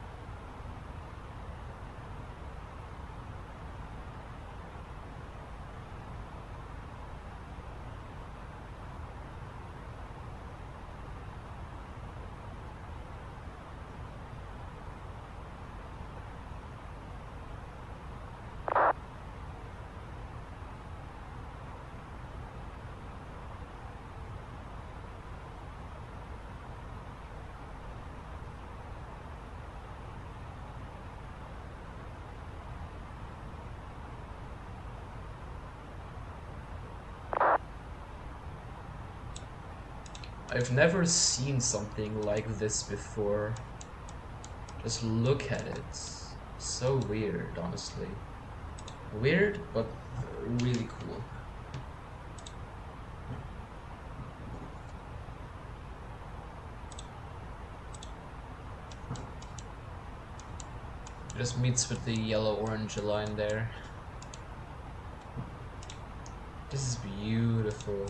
I've never seen something like this before. Just look at it. So weird, honestly. Weird, but really cool. It just meets with the yellow-orange line there. This is beautiful.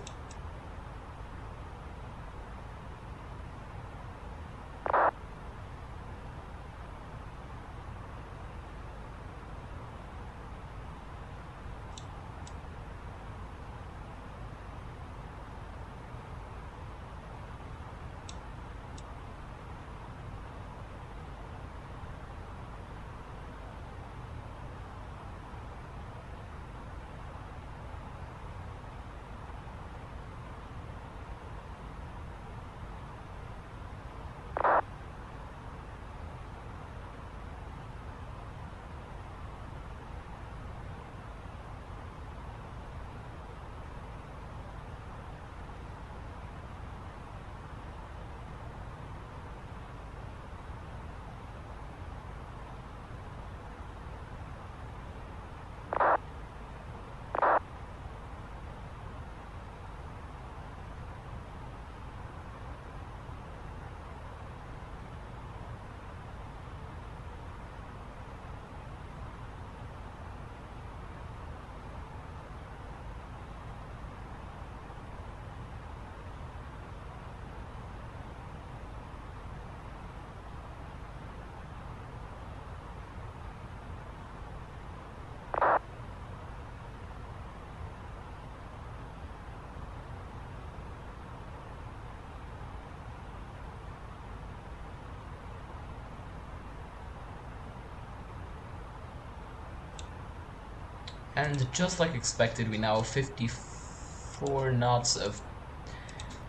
And just like expected, we now have 54 knots of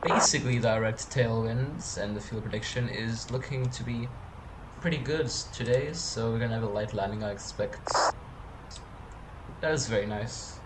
basically direct tailwinds, and the fuel prediction is looking to be pretty good today, so we're gonna have a light landing, I expect. That is very nice.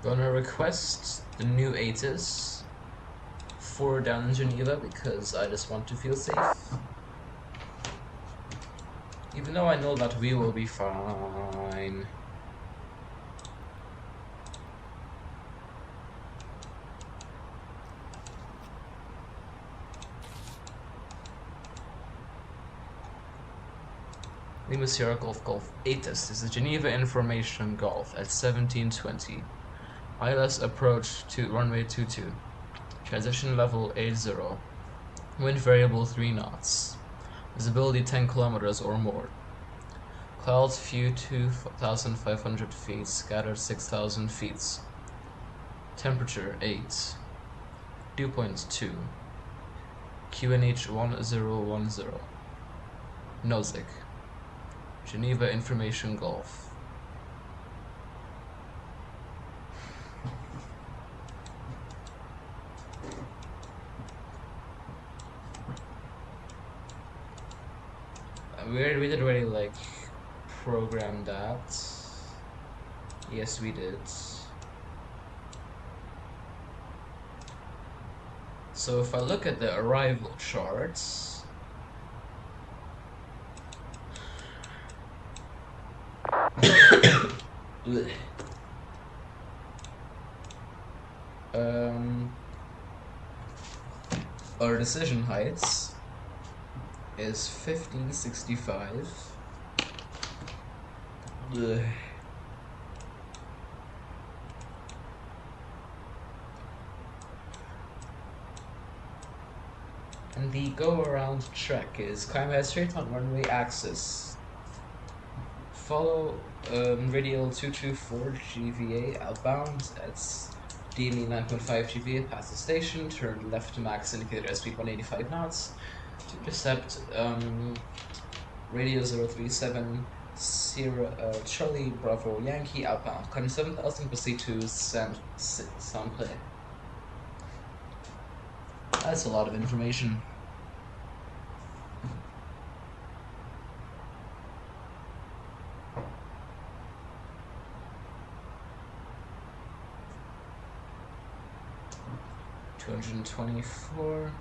Gonna request the new ATIS 4 down in Geneva because I just want to feel safe. Even though I know that we will be fine. Lima Sierra Golf Golf ATIS is the Geneva Information Golf at 1720. ILS approach to runway 22. Transition level 80. Wind variable 3 knots. Visibility 10 kilometers or more. Clouds few 2,500 feet, scattered 6,000 feet. Temperature 8. Dew point 2. QNH 1010. Nozick. Geneva Information Golf. We did already like program that. Yes, we did. So if I look at the arrival charts, our decision heights is 1565. And the go-around trek is climb head straight on runway axis. Follow radial 224 GVA outbound at DME 9.5 GVA past the station. Turn left to max indicator speed 185 knots. To intercept radio 037 Sierra Charlie Bravo Yankee outbound. Climb 7000, proceed to Sample. That's a lot of information. $224.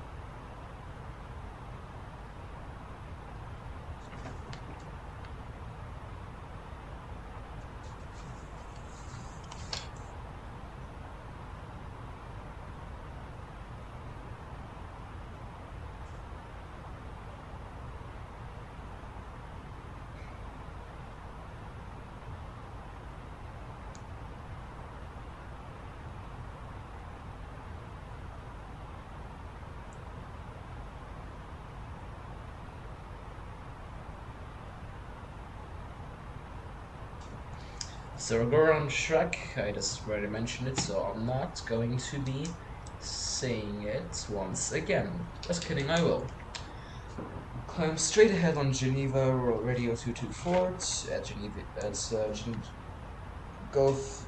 So we'll go around track. I just already mentioned it, so I'm not going to be saying it once again. Just kidding, I will. Climb straight ahead on Geneva, radio 224 at Geneva. That's Golf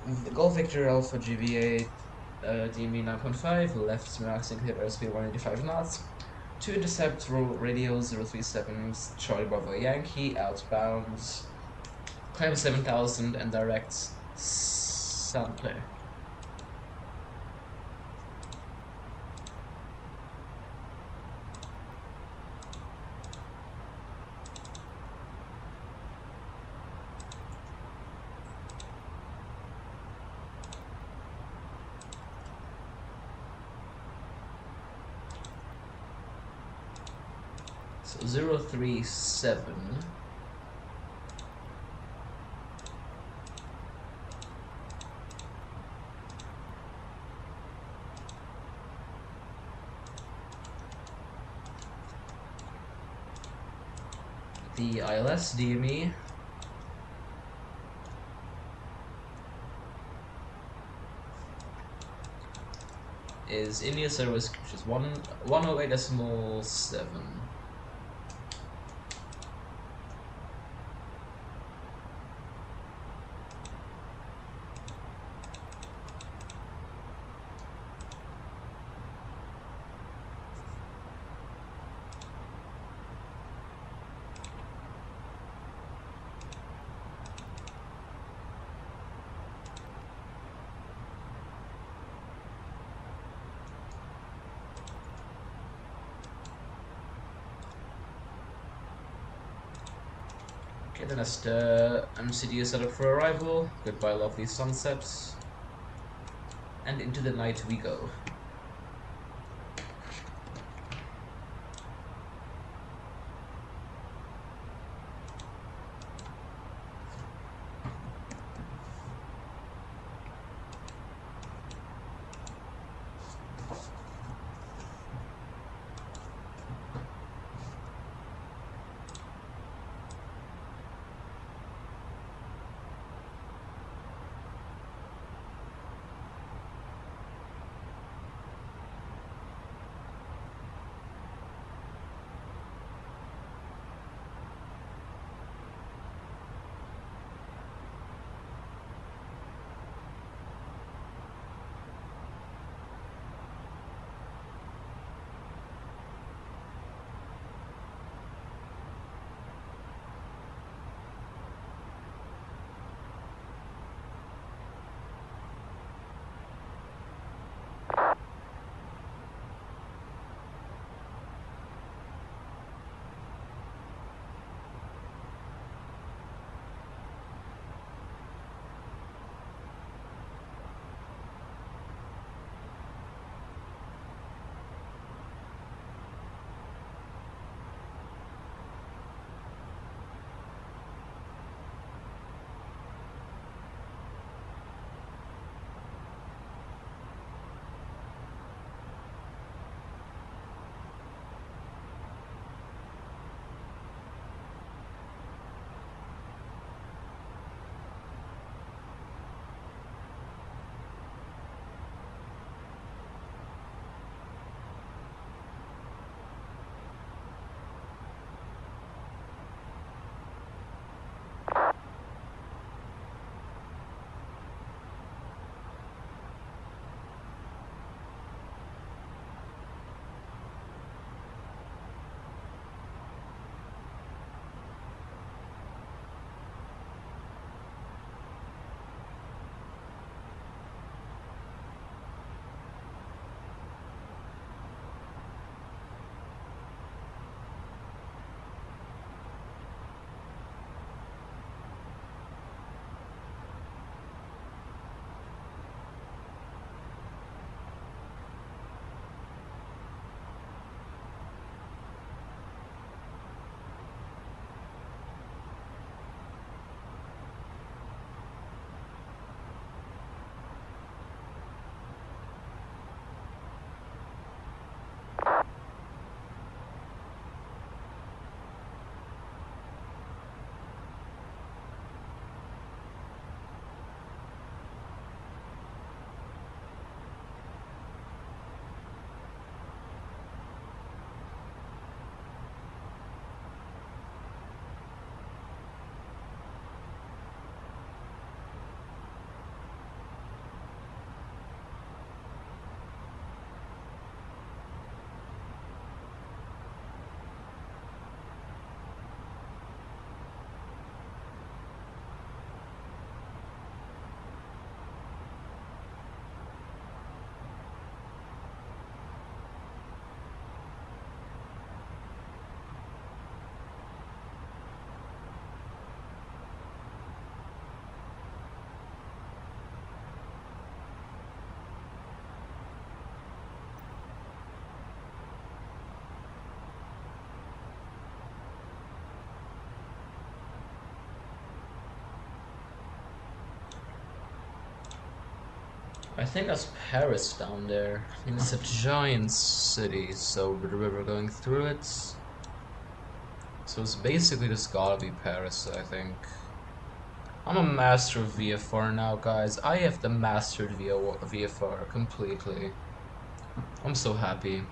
Victor Alpha GVA DME 9.5, left max indicator airspeed 185 knots. To intercept radio 037 Charlie Bravo Yankee outbound. Climb 7000 and direct Sample. So 037. The ILS DME is India service, which is 108.7. Okay, the next MCD is set up for arrival. Goodbye, lovely sunsets. And into the night we go. I think that's Paris down there. I mean, it's a giant city, so with the river going through it. So it's basically just gotta be Paris, I think. I'm a master of VFR now, guys. I have the mastered VFR completely. I'm so happy.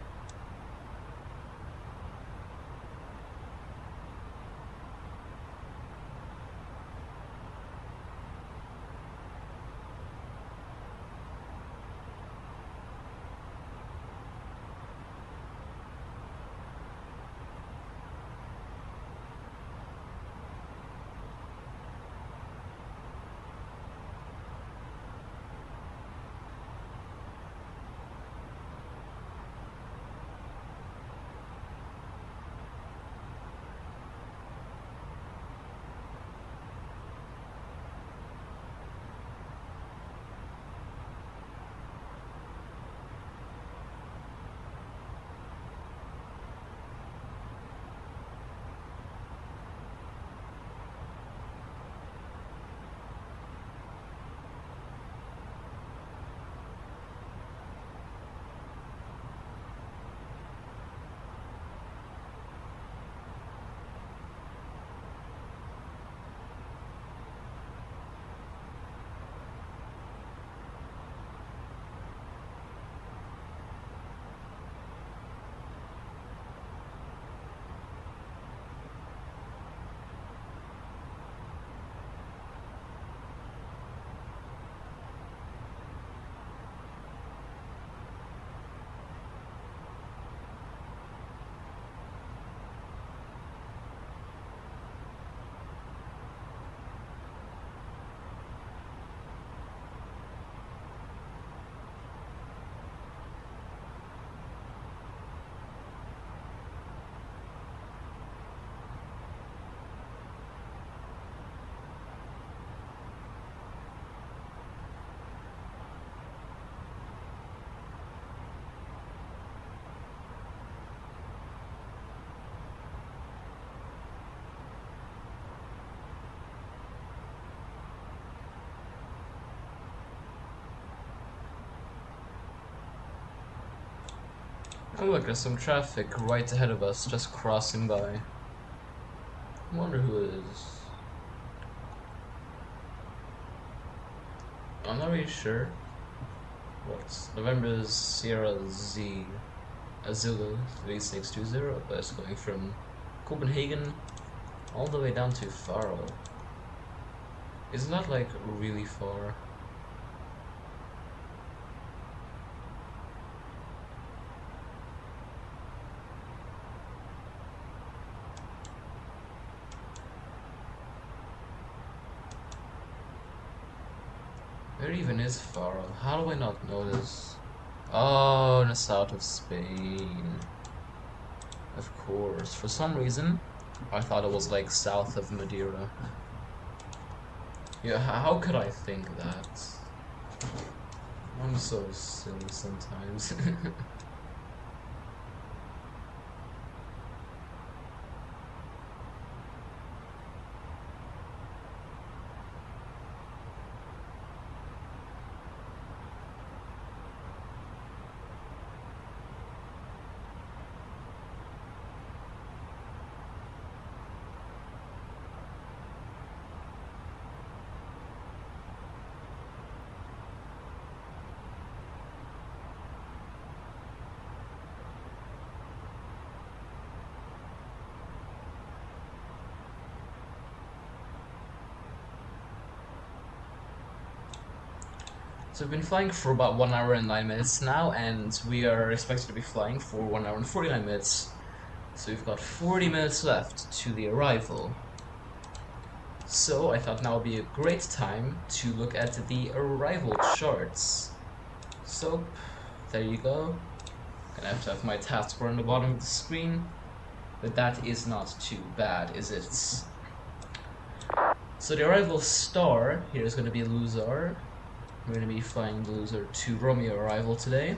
Oh look, there's some traffic right ahead of us, just crossing by. I wonder who it is. I'm not really sure. What's November's Sierra Z Azula 3620, but it's going from Copenhagen all the way down to Faro. Isn't that like really far? Where even is Faro? How do I not know this? Oh, in the south of Spain. Of course. For some reason, I thought it was like south of Madeira. Yeah, how could I think that? I'm so silly sometimes. So we've been flying for about 1 hour and 9 minutes now, and we are expected to be flying for 1 hour and 49 minutes. So we've got 40 minutes left to the arrival. So I thought now would be a great time to look at the arrival charts. So there you go. Gonna have to have my taskbar on the bottom of the screen, but that is not too bad, is it? So the arrival star here is going to be LUSAR. We're going to be flying the LUSAR to Romeo arrival today,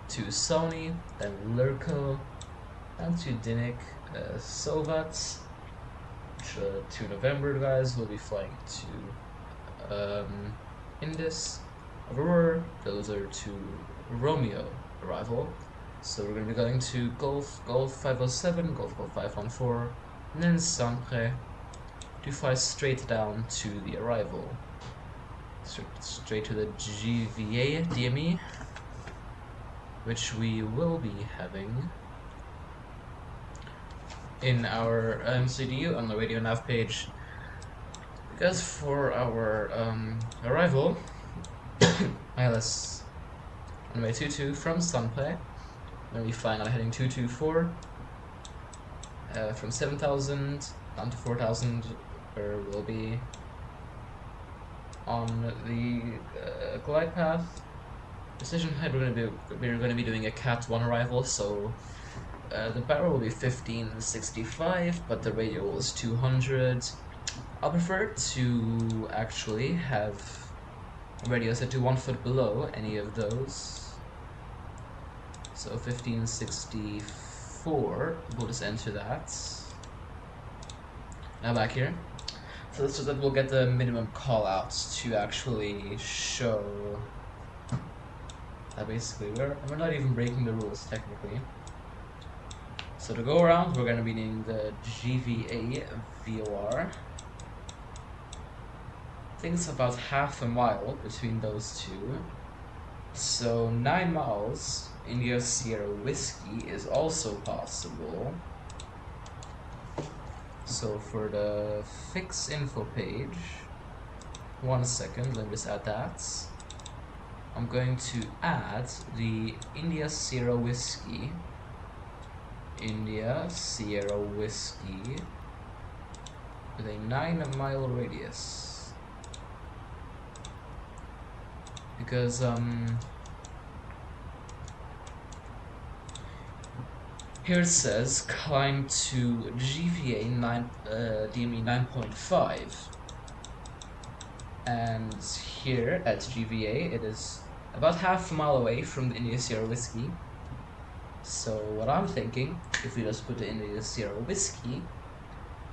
to Sony, then Lurko, and to Dinik, Sovat. To November, guys, we'll be flying to Indus, Aurora, the LUSAR to Romeo arrival. So we're going to be going to Golf 507, Golf 514, and then Sampre to fly straight down to the arrival. Straight to the GVA DME, which we will be having in our MCDU on the radio nav page. Because for our arrival, ILS runway 22 from Sunplay, we're going to be flying on a heading 224 from 7,000 down to 4,000, where we'll be on the glide path. Precision height, we're going to be doing a Cat 1 arrival, so the barrel will be 1565, but the radial is 200. I'll prefer to actually have radio set to 1 foot below any of those. So 1564, we'll just enter that. Now back here. So that we'll get the minimum callouts to actually show that basically we're not even breaking the rules technically. So to go around, we're going to be needing the GVA VOR. I think it's about half a mile between those two. So 9 miles India Sierra Whiskey is also possible. So for the fix info page, 1 second, let me just add that. I'm going to add the India Sierra Whiskey with a 9-mile radius, because here it says climb to GVA DME 9.5, and here at GVA it is about half a mile away from the India Sierra Whiskey. So what I'm thinking, if we just put the India Sierra Whiskey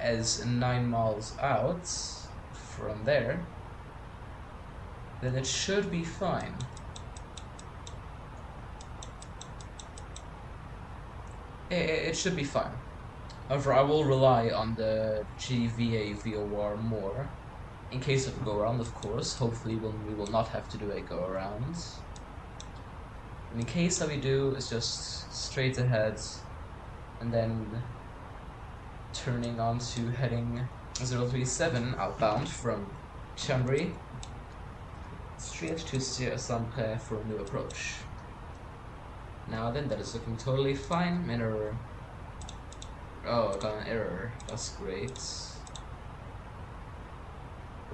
as 9 miles out from there, then it should be fine. it should be fine. However, I will rely on the GVA VOR more in case of a go around, of course. Hopefully, we will not have to do a go around. And in case that we do, it's just straight ahead and then turning on to heading 037 outbound from Chambry straight to Saint-Pré for a new approach. Now then, that is looking totally fine. Error. Oh, I got an error. That's great.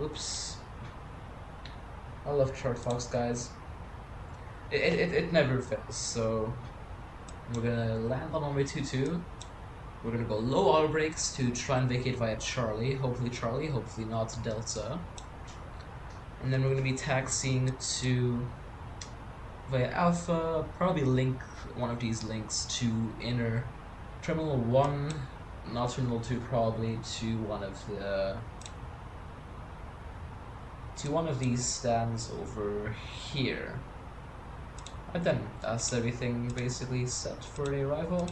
Oops. I love ChartFox, guys. It never fails, so we're gonna land on runway 22. We're gonna go low auto brakes to try and vacate via Charlie, hopefully not Delta. And then we're gonna be taxiing to via Alpha, probably link one of these links to inner Terminal 1, not Terminal 2, probably to one of these stands over here. Right then, that's everything basically set for the arrival.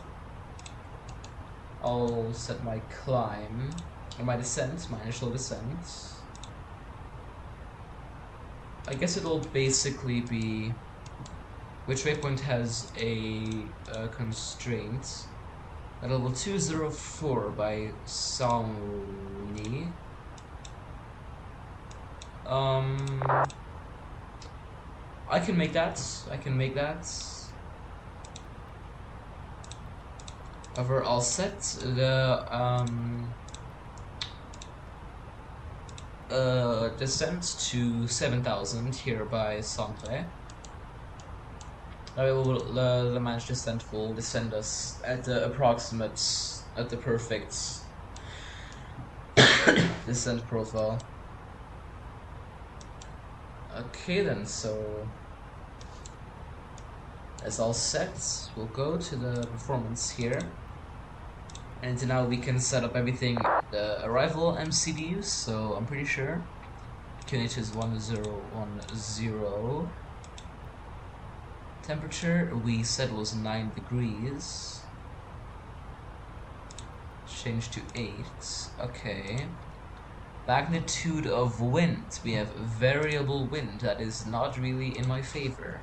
I'll set my climb, or my descent, my initial descent. I guess it'll basically be which waypoint has a constraint. At level 204 by Sauni. I can make that. However, I'll set the descent to 7,000 here by Saint-Pré. The managed descent will descend us at the perfect descent profile. Okay then, so as all set, we'll go to the performance here, and now we can set up everything the arrival MCDs. So I'm pretty sure QNH is 1010. Temperature we said was 9 degrees. Change to 8. Okay. Magnitude of wind. We have variable wind. That is not really in my favor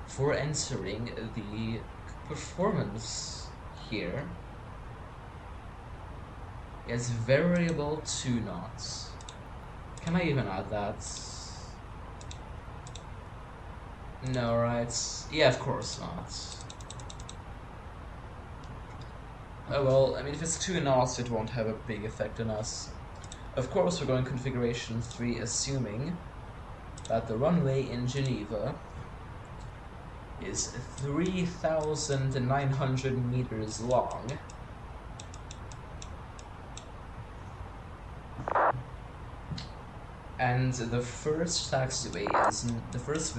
for entering the performance here. It's variable 2 knots. Can I even add that? No, right? Yeah, of course not. Oh well, I mean, if it's 2 knots, it won't have a big effect on us. Of course, we're going configuration 3, assuming that the runway in Geneva is 3,900 meters long. And the first taxiway is the first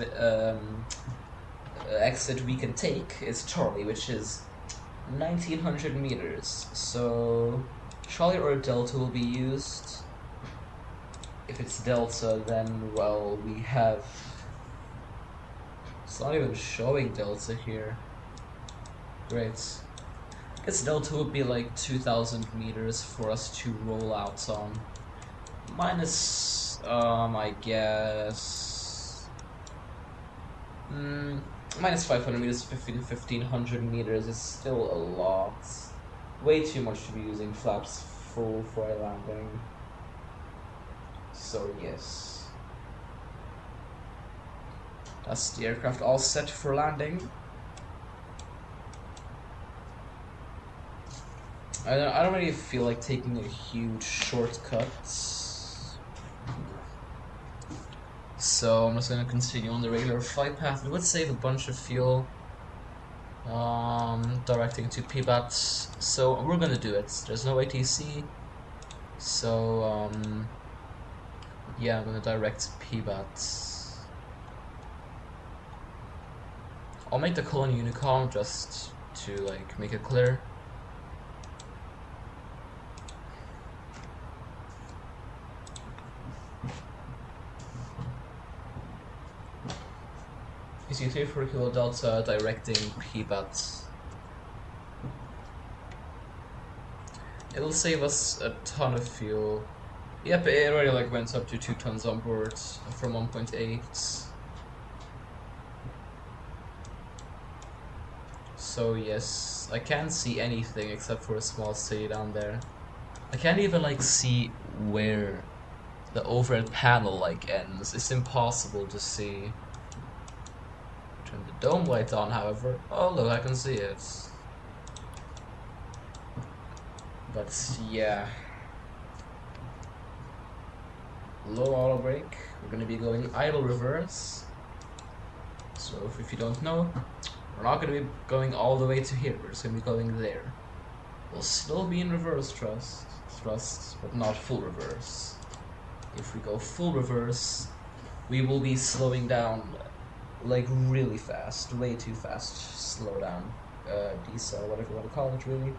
exit we can take is Charlie, which is 1,900 meters. So Charlie or Delta will be used. If it's Delta, then well, we have. It's not even showing Delta here. Great. I guess Delta would be like 2,000 meters for us to roll out on. Minus. I guess minus 500 meters, 1,500 meters is still a lot. Way too much to be using flaps full for a landing. So yes, that's the aircraft all set for landing. I don't really feel like taking a huge shortcut. So I'm just going to continue on the regular flight path. It would save a bunch of fuel, directing to PIBAT. So we're going to do it. There's no ATC, so yeah, I'm going to direct PIBAT. I'll make the colon Unicom just to like make it clear. EC3 for Kilo Delta directing PIBAT. it'll save us a ton of fuel. Yep, it already like went up to 2 tons on board from 1.8. So yes, I can't see anything except for a small city down there. I can't even like see where the overhead panel like ends. It's impossible to see. Turn the dome light on, however. Oh look, I can see it. But yeah. Low auto brake. We're gonna be going idle reverse. So if you don't know, we're not gonna be going all the way to here. We're just gonna be going there. We'll still be in reverse thrust, but not full reverse. If we go full reverse, we will be slowing down like really fast, way too fast. Slow down, decel, whatever you want to call it, really.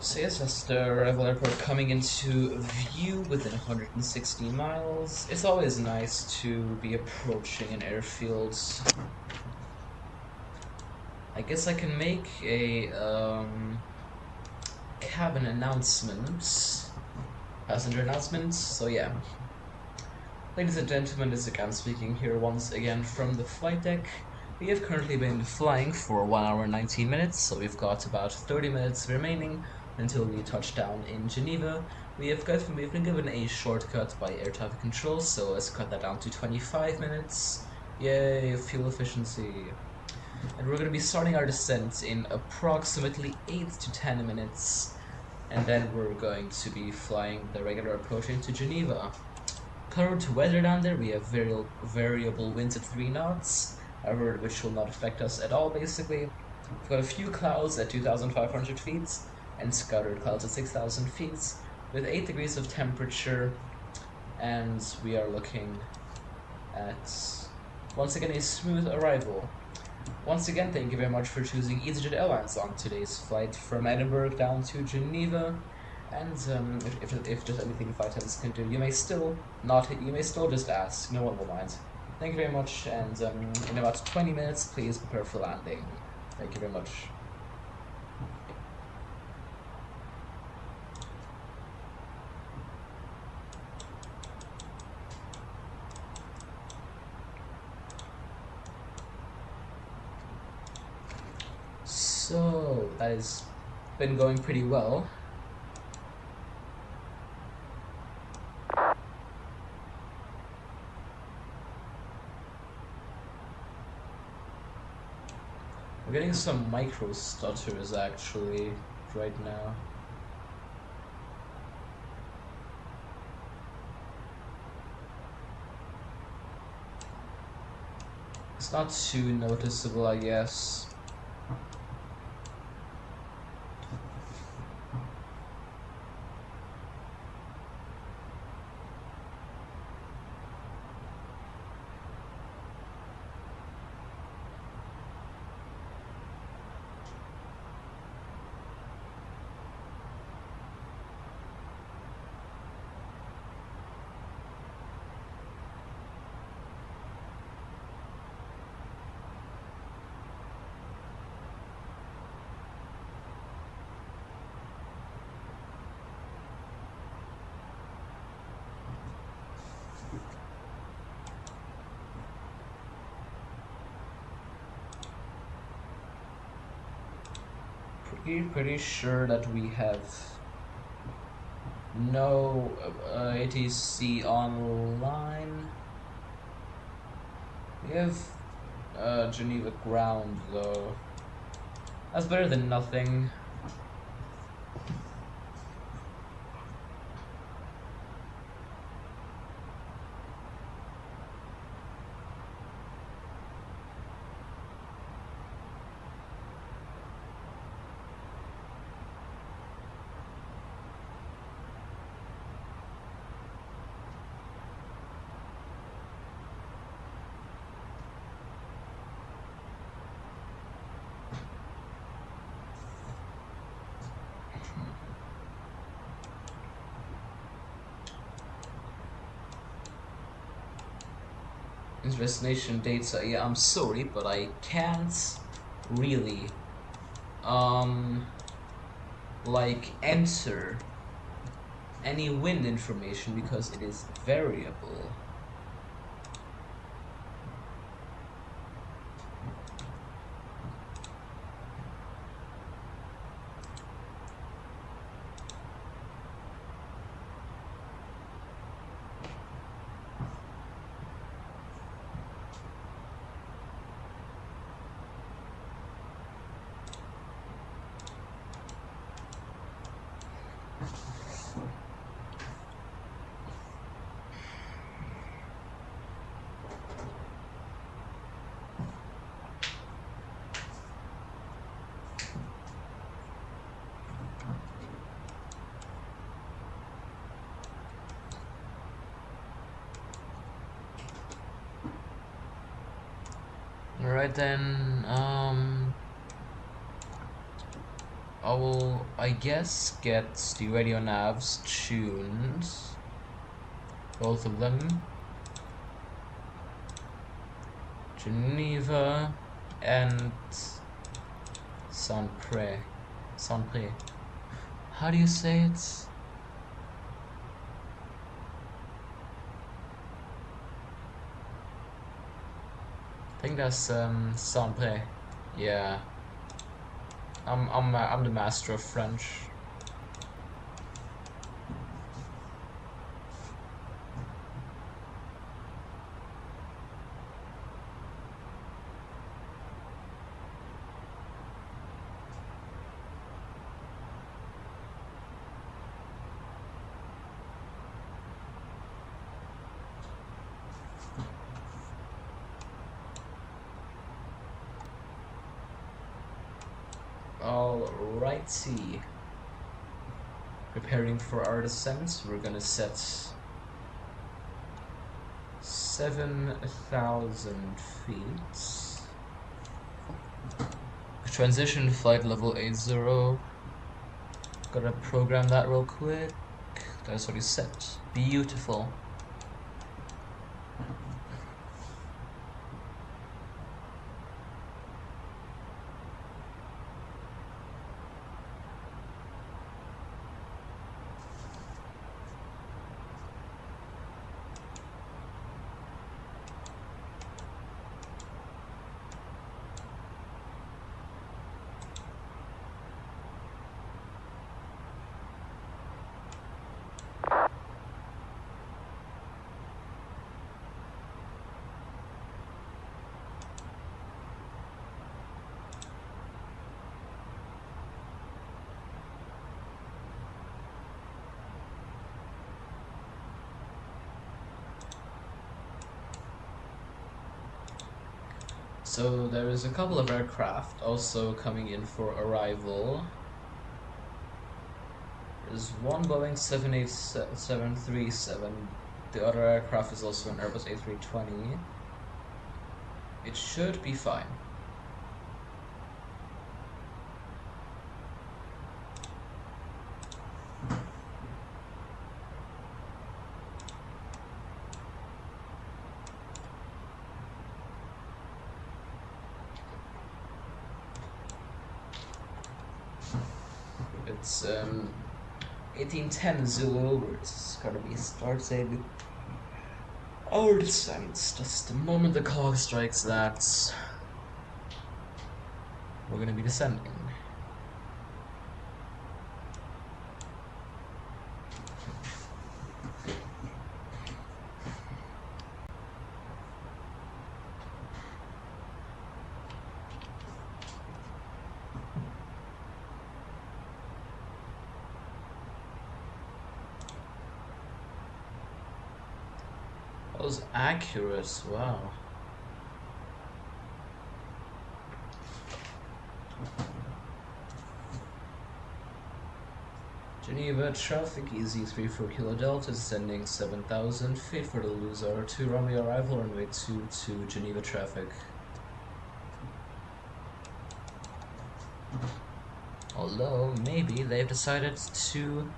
So yes, that's the Arrival Airport coming into view within 160 miles. It's always nice to be approaching an airfield. I guess I can make a cabin announcement, passenger announcement. So yeah, ladies and gentlemen, this is again speaking here once again from the flight deck. We have currently been flying for 1 hour and 19 minutes, so we've got about 30 minutes remaining until we touch down in Geneva. We've been given a shortcut by air traffic control, so let's cut that down to 25 minutes. Yay, fuel efficiency. And we're going to be starting our descent in approximately 8 to 10 minutes, and then we're going to be flying the regular approach into Geneva. Current weather down there, we have variable winds at 3 knots, however, which will not affect us at all basically. We've got a few clouds at 2,500 feet, and scattered clouds at 6,000 feet, with 8 degrees of temperature, and we are looking at, once again, a smooth arrival. Once again, thank you very much for choosing EasyJet Airlines on today's flight from Edinburgh down to Geneva, and if there's anything flight attendants can do, you may still just ask, no one will mind. Thank you very much, and in about 20 minutes, please prepare for landing. Thank you very much. So, that has been going pretty well. We're getting some micro stutters actually right now. It's not too noticeable, I guess. Pretty sure that we have no ATC online. We have Geneva ground though. That's better than nothing. destination data. Yeah, I'm sorry, but I can't really like enter any wind information because it is variable. Alright then, I will, I guess, get the radio navs tuned, both of them. Geneva and Saint-Pré. How do you say it? I think that's Saint-Pré. Yeah. I'm the master of French. Alrighty. Preparing for our descent, we're gonna set 7,000 feet. Transition flight level 80. Gotta program that real quick. That's already set. Beautiful. So there is a couple of aircraft also coming in for arrival. There's one Boeing 737. The other aircraft is also an Airbus A320. It should be fine. It's 1810 Zulu. It's gonna be starting our descent. Just the moment the clock strikes that, we're gonna be descending. That was accurate, wow. Geneva traffic EZ3 for Kilo Delta descending 7,000 feet for the LUSAR 2 runway arrival runway 22 Geneva traffic. Although maybe they've decided to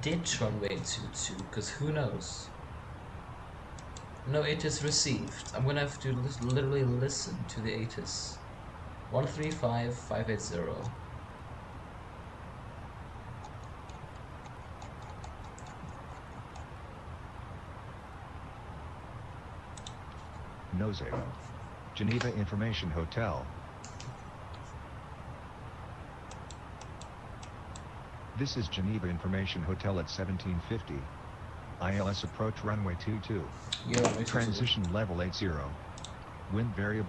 ditch runway 22, because who knows? No ATIS received. I'm gonna have to literally listen to the ATIS. 135580. No zero. Geneva Information Hotel. This is Geneva Information Hotel at 1750. ILS approach runway 22. Yeah, transition level 80. Wind variable.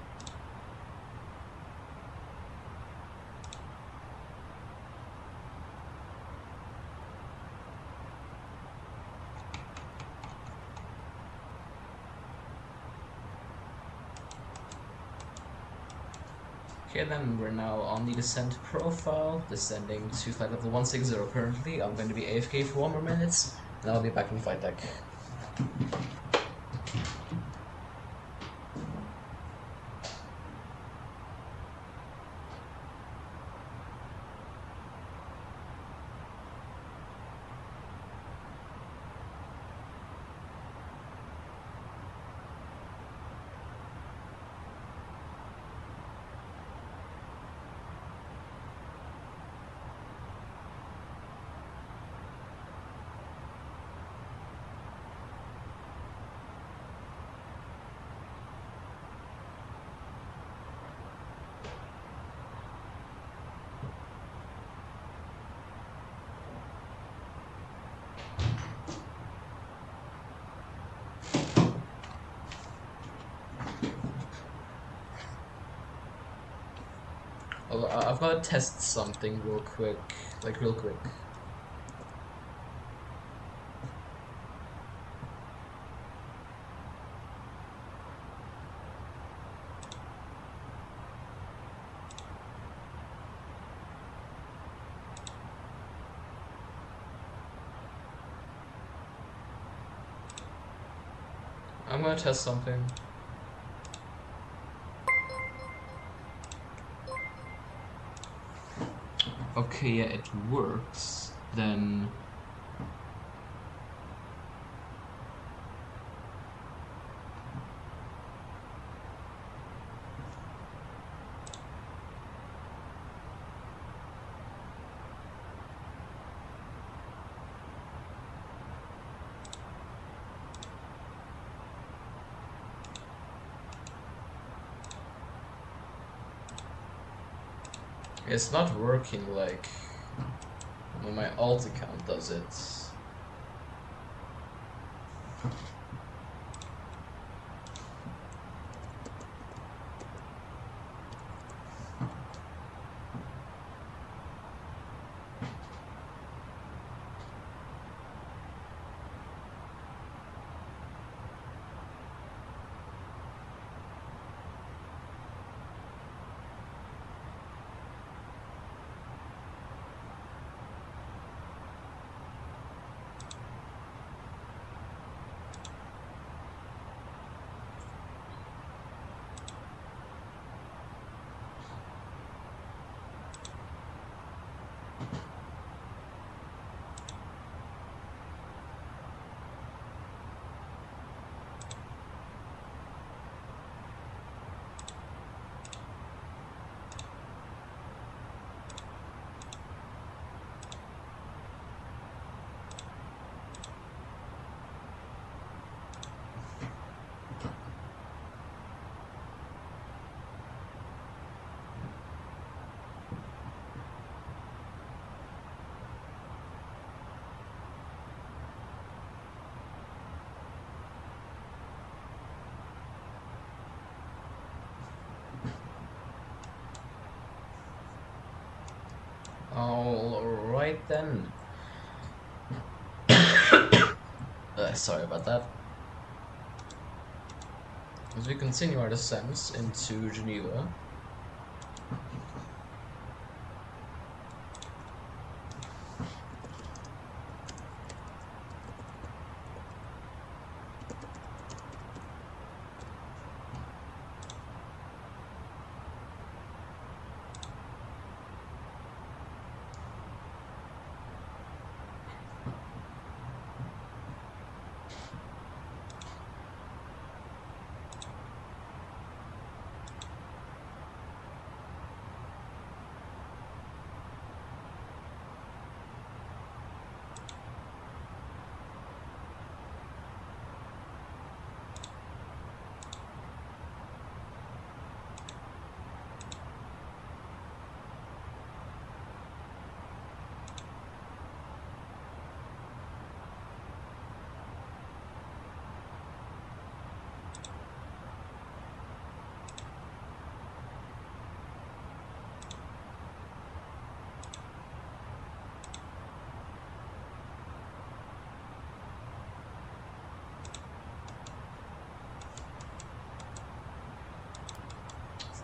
Okay, then we're now on the descent profile, descending to flight level 160 currently. I'm going to be AFK for 1 more minute, and I'll be back on flight deck. I've got to test something real quick, like real quick. I'm gonna test something. Okay, yeah, it works. Then it's not working like when my alt account does it. Alright then. Sorry about that. As we continue our descent into Geneva,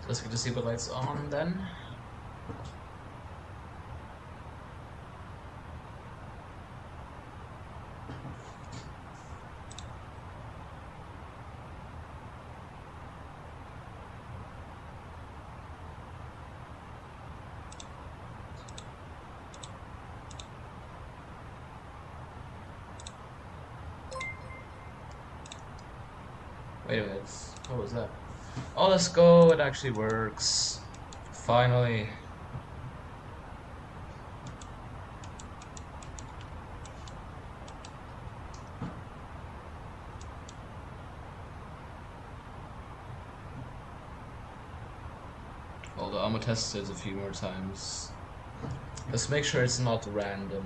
Let's get the seatbelt lights on then. Wait a minute, what was that? Oh, let's go, it actually works. Finally. Although I'm gonna test it a few more times. Let's make sure it's not random.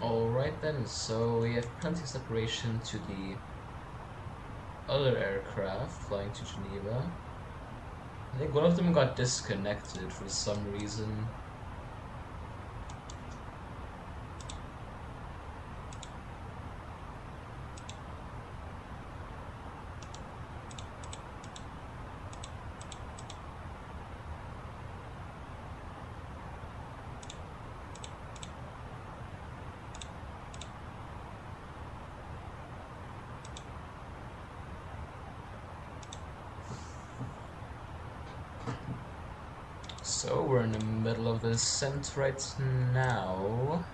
Alright then, so we have plenty of separation to the other aircraft flying to Geneva. I think one of them got disconnected for some reason. So we're in the middle of the descent right now.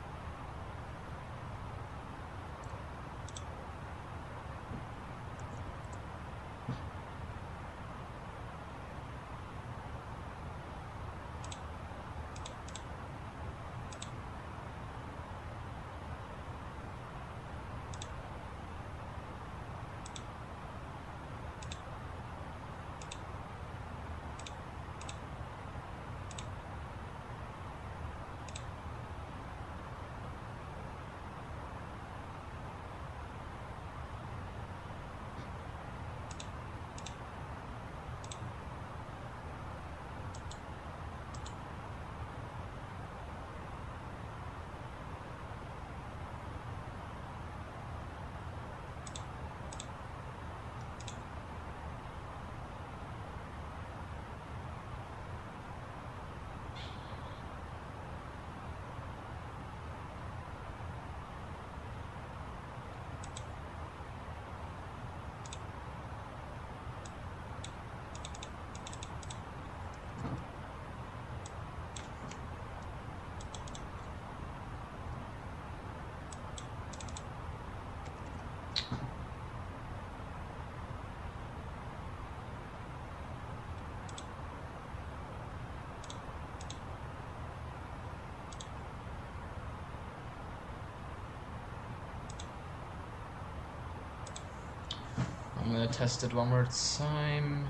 gonna test it one more time.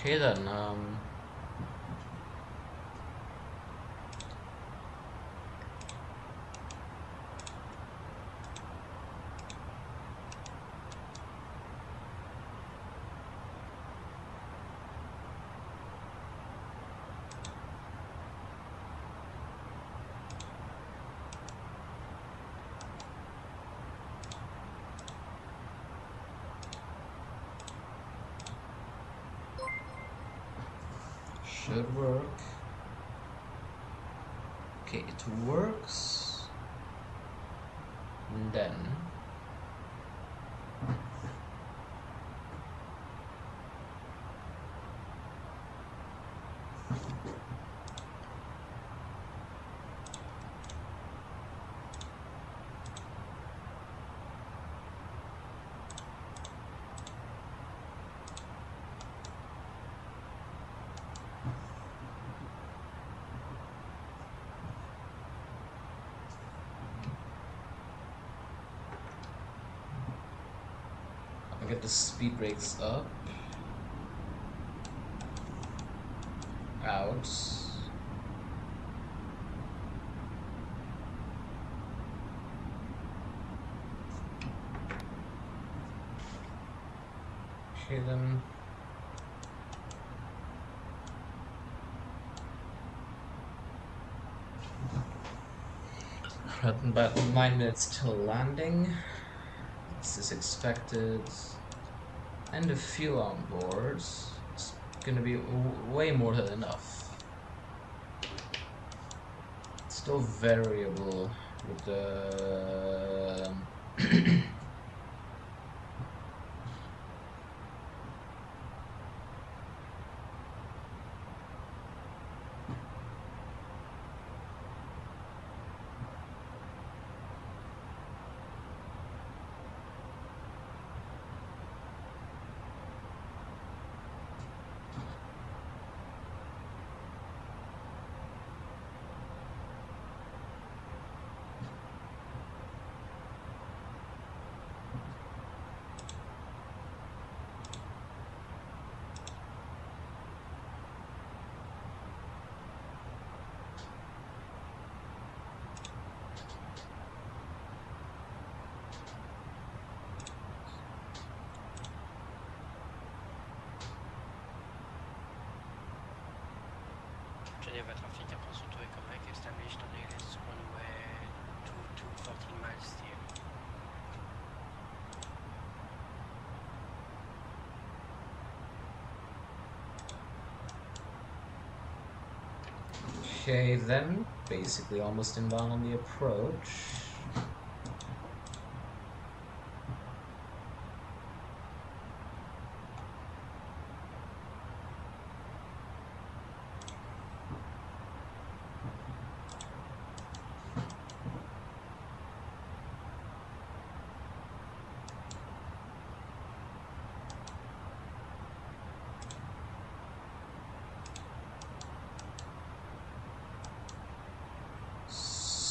Okay then, should work. Okay, it works. And then I'll get the speed brakes up. Out. Okay then. About 9 minutes till landing. This is expected. And a fuel on board. It's gonna be way more than enough. It's still variable with the Geneva traffic approach to correct established on the latest runway 14 miles steer. Okay then, basically almost inbound on the approach.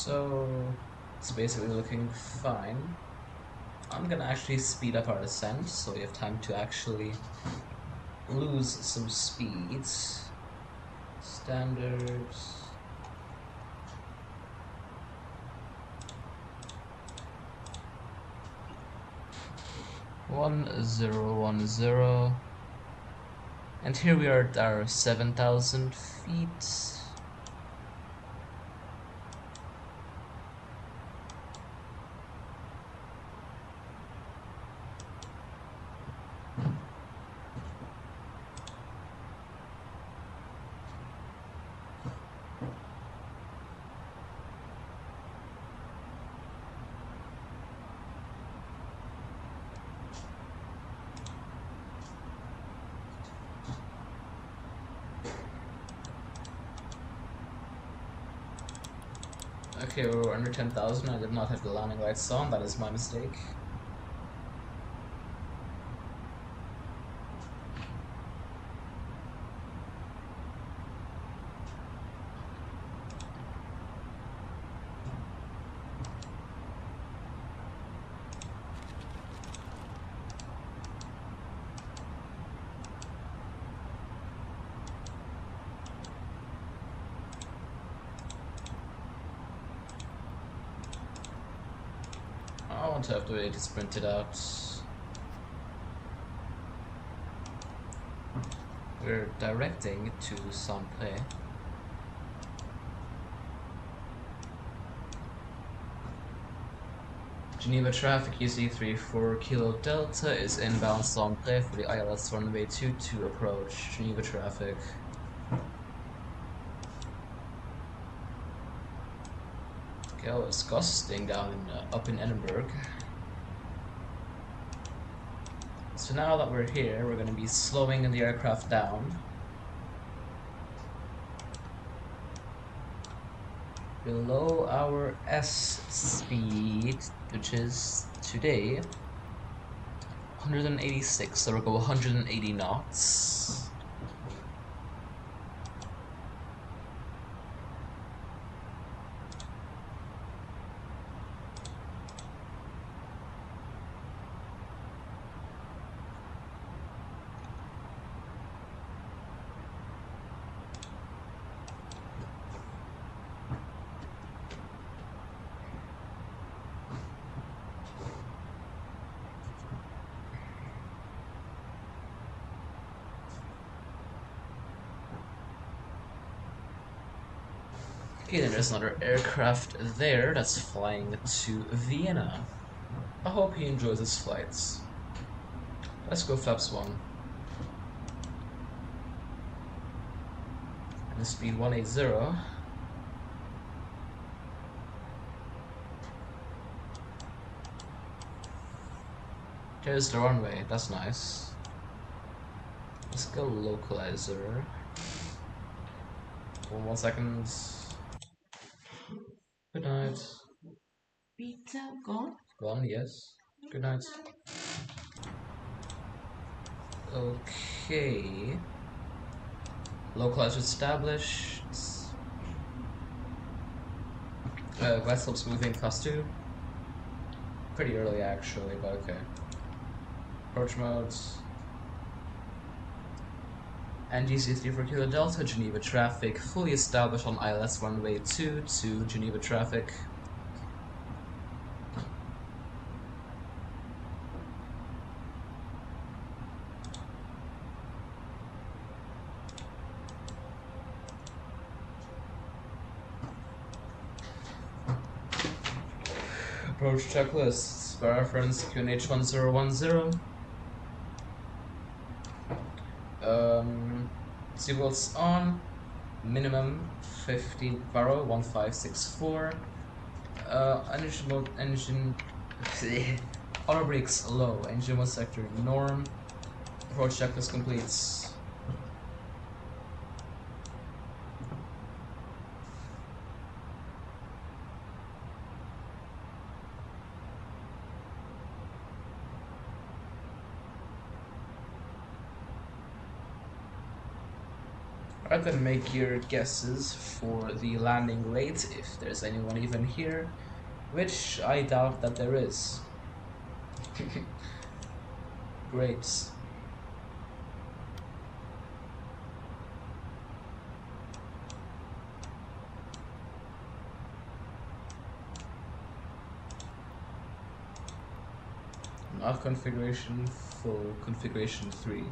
So it's basically looking fine. I'm gonna actually speed up our descent so we have time to actually lose some speeds. Standards. One 010, and here we are at our 7,000 feet. Okay, we're under 10,000. I did not have the landing lights on. That is my mistake. to have the way it is printed out. We're directing to Sample. Geneva traffic UC34 Kilo Delta is inbound Sample for the ILS runway 22 approach. Geneva traffic. Okay, oh, it's gusting down up in Edinburgh. So now that we're here, we're going to be slowing the aircraft down. Below our S speed, which is today 186, so we'll go 180 knots. Okay, then there's another aircraft there that's flying to Vienna. I hope he enjoys his flights. Let's go flaps 1. And speed 180. There's the runway, that's nice. Let's go localizer. 1 second. Good night. Pizza gone? Gone, yes. Good night. Okay. Localizer established. Glass slope smoothing class 2. Pretty early actually, but okay. Approach modes. NGC3 for Kilo Delta, Geneva traffic, fully established on ILS runway 2 to Geneva traffic. Approach checklists, by reference QNH1010. Seatbelts on, minimum 15 Varo 1564. Engine mode, auto brakes low, engine mode sector norm. Approach checklist completes. Alright, then make your guesses for the landing rate, if there's anyone even here, which I doubt that there is. Great. Not configuration, full configuration 3.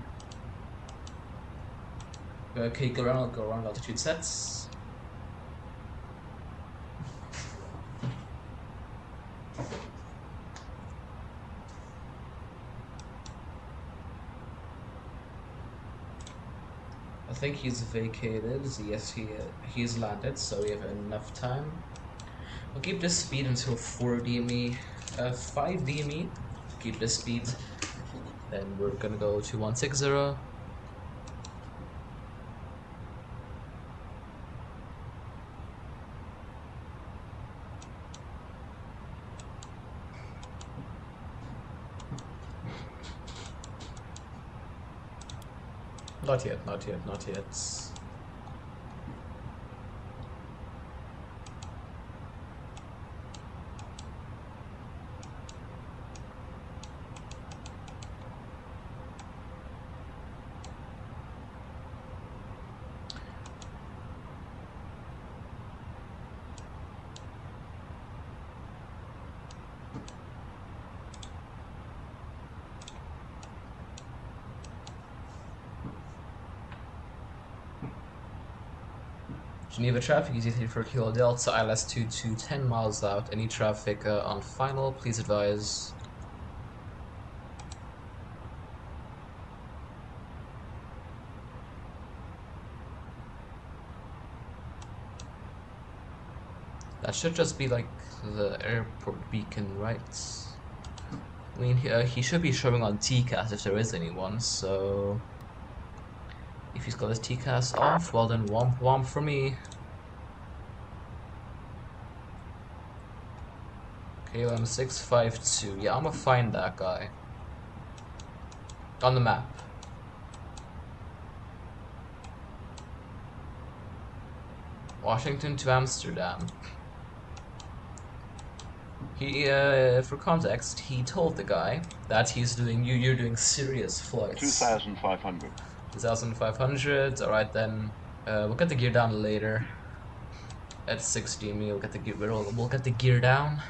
Okay, go around altitude sets. I think he's vacated. Yes, he's landed, so we have enough time. We'll keep this speed until 4 DME, 5 DME. Keep this speed. Then we're gonna go to 160. Not yet, not yet, not yet. Geneva traffic, EZ3 for Kilo Delta, ILS22, 10 miles out. Any traffic on final, please advise. That should just be like the airport beacon, right? I mean, he should be showing on TCAS if there is anyone, so... If he's got his TCAS off, well then womp womp for me. KLM 652, yeah, I'm gonna find that guy. On the map. Washington to Amsterdam. He, for context, he told the guy that he's doing, you're doing serious flights. 2,500. 2,500, alright then. We'll get the gear down later. At 16, we'll get the gear down.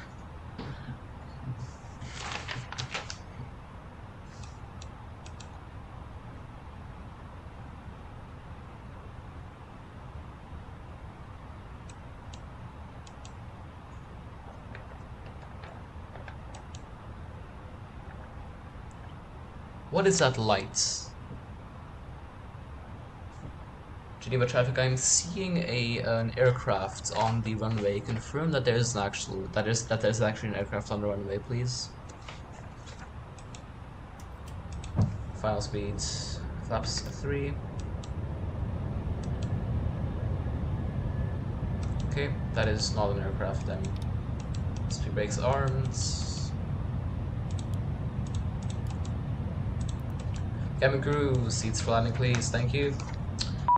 What is that light? Geneva traffic, I'm seeing an aircraft on the runway. Confirm that there's actually an aircraft on the runway, please. Final speed, flaps 3. Okay, that is not an aircraft then. Speed brakes armed. Cabin crew, seats for landing please, thank you.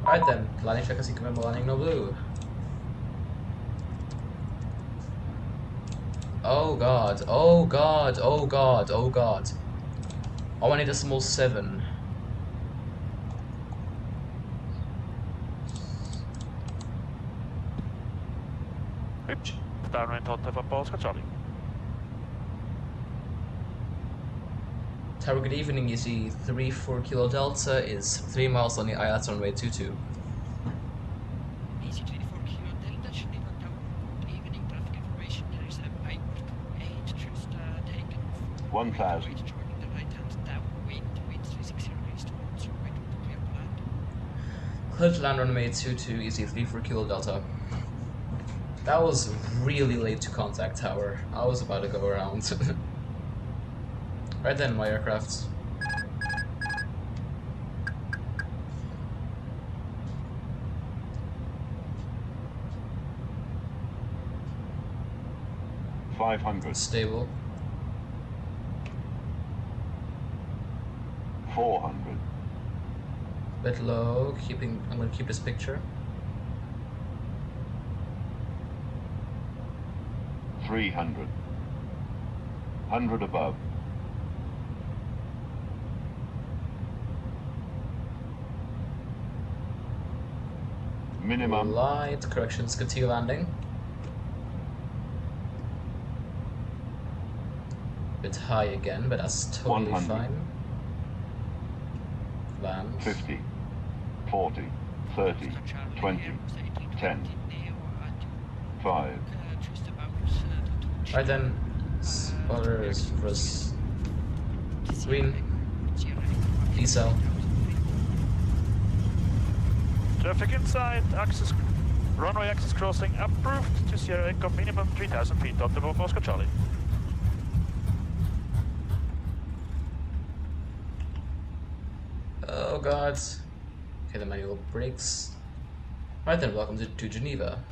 Alright then, landing check as you remember, landing no blue. Oh god, oh god, oh god, oh god. Oh, I need decimal 7. Downwind Hotel for Polska Charlie. Tower, good evening. You see 3-4 Kilo Delta is 3 miles on the IATA runway 22. Easy 24 Kilo Delta, Geneva Tower. Good evening, traffic information. There is a Piper 28 just taken. 1,000. Joining the right hand downwind, wind 360 degrees towards your right with the clear to land. Clear to land runway 22, easy 3-4 Kilo Delta. That was really late to contact tower. I was about to go around. Right then, my aircraft. $500. Stable. 400. Bit low. I'm gonna keep this picture. 300. 100 above. Minimum. Light, corrections, continue landing. Bit high again, but that's totally 100. fine. Land. 50. 40. 30. 20. 10. 5. Right then, spoilers for us. Green. Diesel. Traffic inside, access, runway access crossing approved to Sierra Echo minimum 3,000 feet up to Moscow Charlie. Oh god. Okay, the manual brakes. Right then, welcome to Geneva.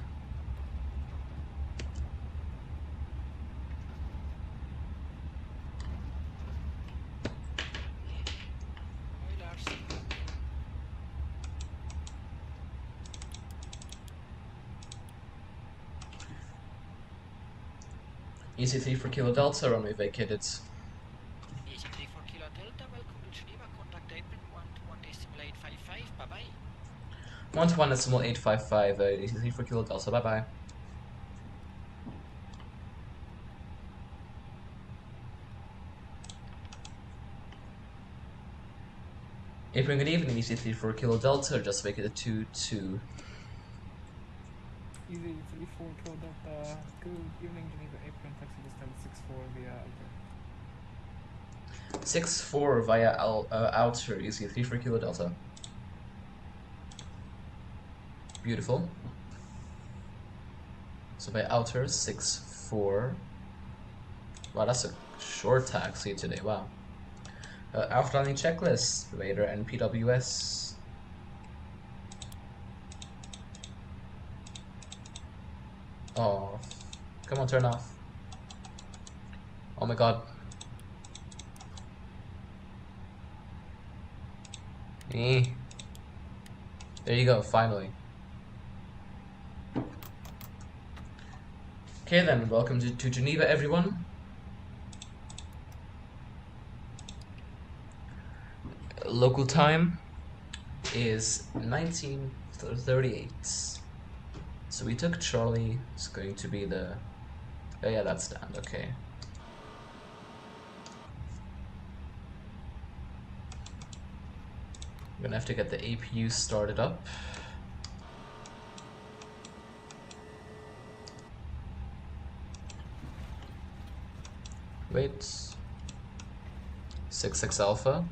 EC3 for Kilo Delta, runway vacated. EC3 for Kilo Delta, welcome to Geneva, contact apron 121 decimal 855, bye bye. 121 decimal 855, EC3 for Kilo Delta, bye bye. Apron, good evening, EC3 for Kilo Delta, just vacated 22. Easy 34 Kilo Delta. Good evening, Geneva apron, taxi distance 64 via outer. 6-4 via outer, easy 34 Kilo Delta. Beautiful. So by outer, 6-4. Wow, that's a short taxi today, wow. After landing checklist, Vader and PWS. Oh, come on, turn off. Oh my god. There you go, finally. Okay then, welcome to Geneva, everyone. Local time is 19:38. So we took Charlie. It's going to be the... Oh yeah, that's stand, okay. I'm gonna have to get the APU started up. Wait. 6-6 alpha.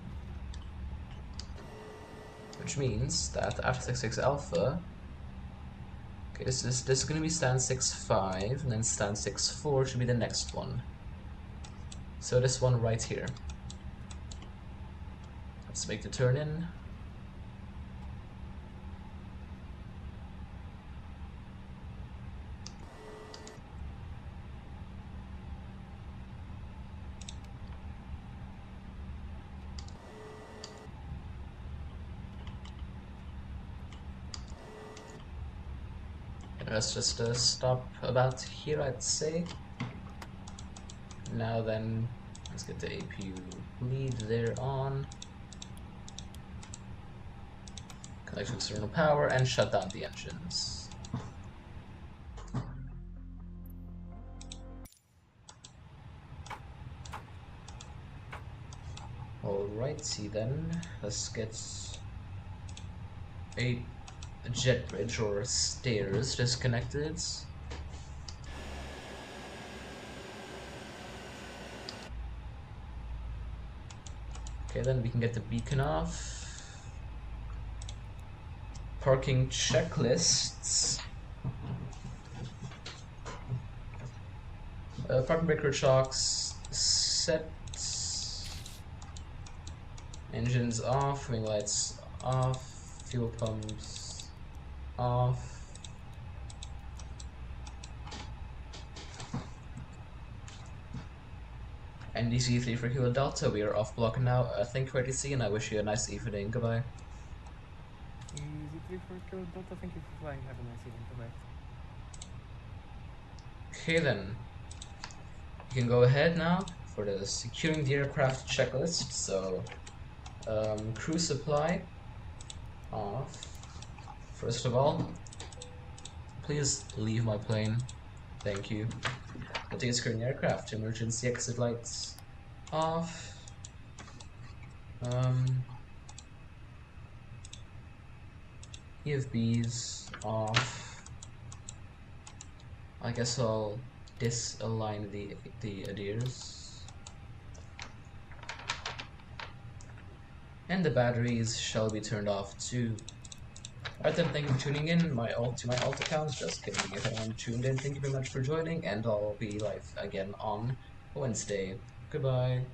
Which means that after 6-6 alpha, okay, this is going to be stand 6-5, and then stand 6-4 should be the next one. So this one right here. Let's make the turn in. Let's just stop about here, I'd say. Now then, let's get the APU lead there on. Connect to external power and shut down the engines. Alrighty then, let's get a jet bridge or stairs disconnected. Okay, then we can get the beacon off. Parking checklists. Parking breaker chocks set. Engines off, wing lights off, fuel pumps off. NDC 3 for Kilo Delta, we are off block now. Thank you for ATC and I wish you a nice evening. Goodbye. Easy 3 for Kilo Delta, thank you for flying. Have a nice evening. Goodbye. Okay then. You can go ahead now for the securing the aircraft checklist. So, crew supply off. First of all, please leave my plane. Thank you. Continue securing the aircraft. Emergency exit lights off. EFBs off. I guess I'll disalign the ADIRs. And the batteries shall be turned off too. Alright then, thank you for tuning in to my alt accounts. Just kidding, if anyone tuned in, thank you very much for joining, and I'll be live again on Wednesday. Goodbye.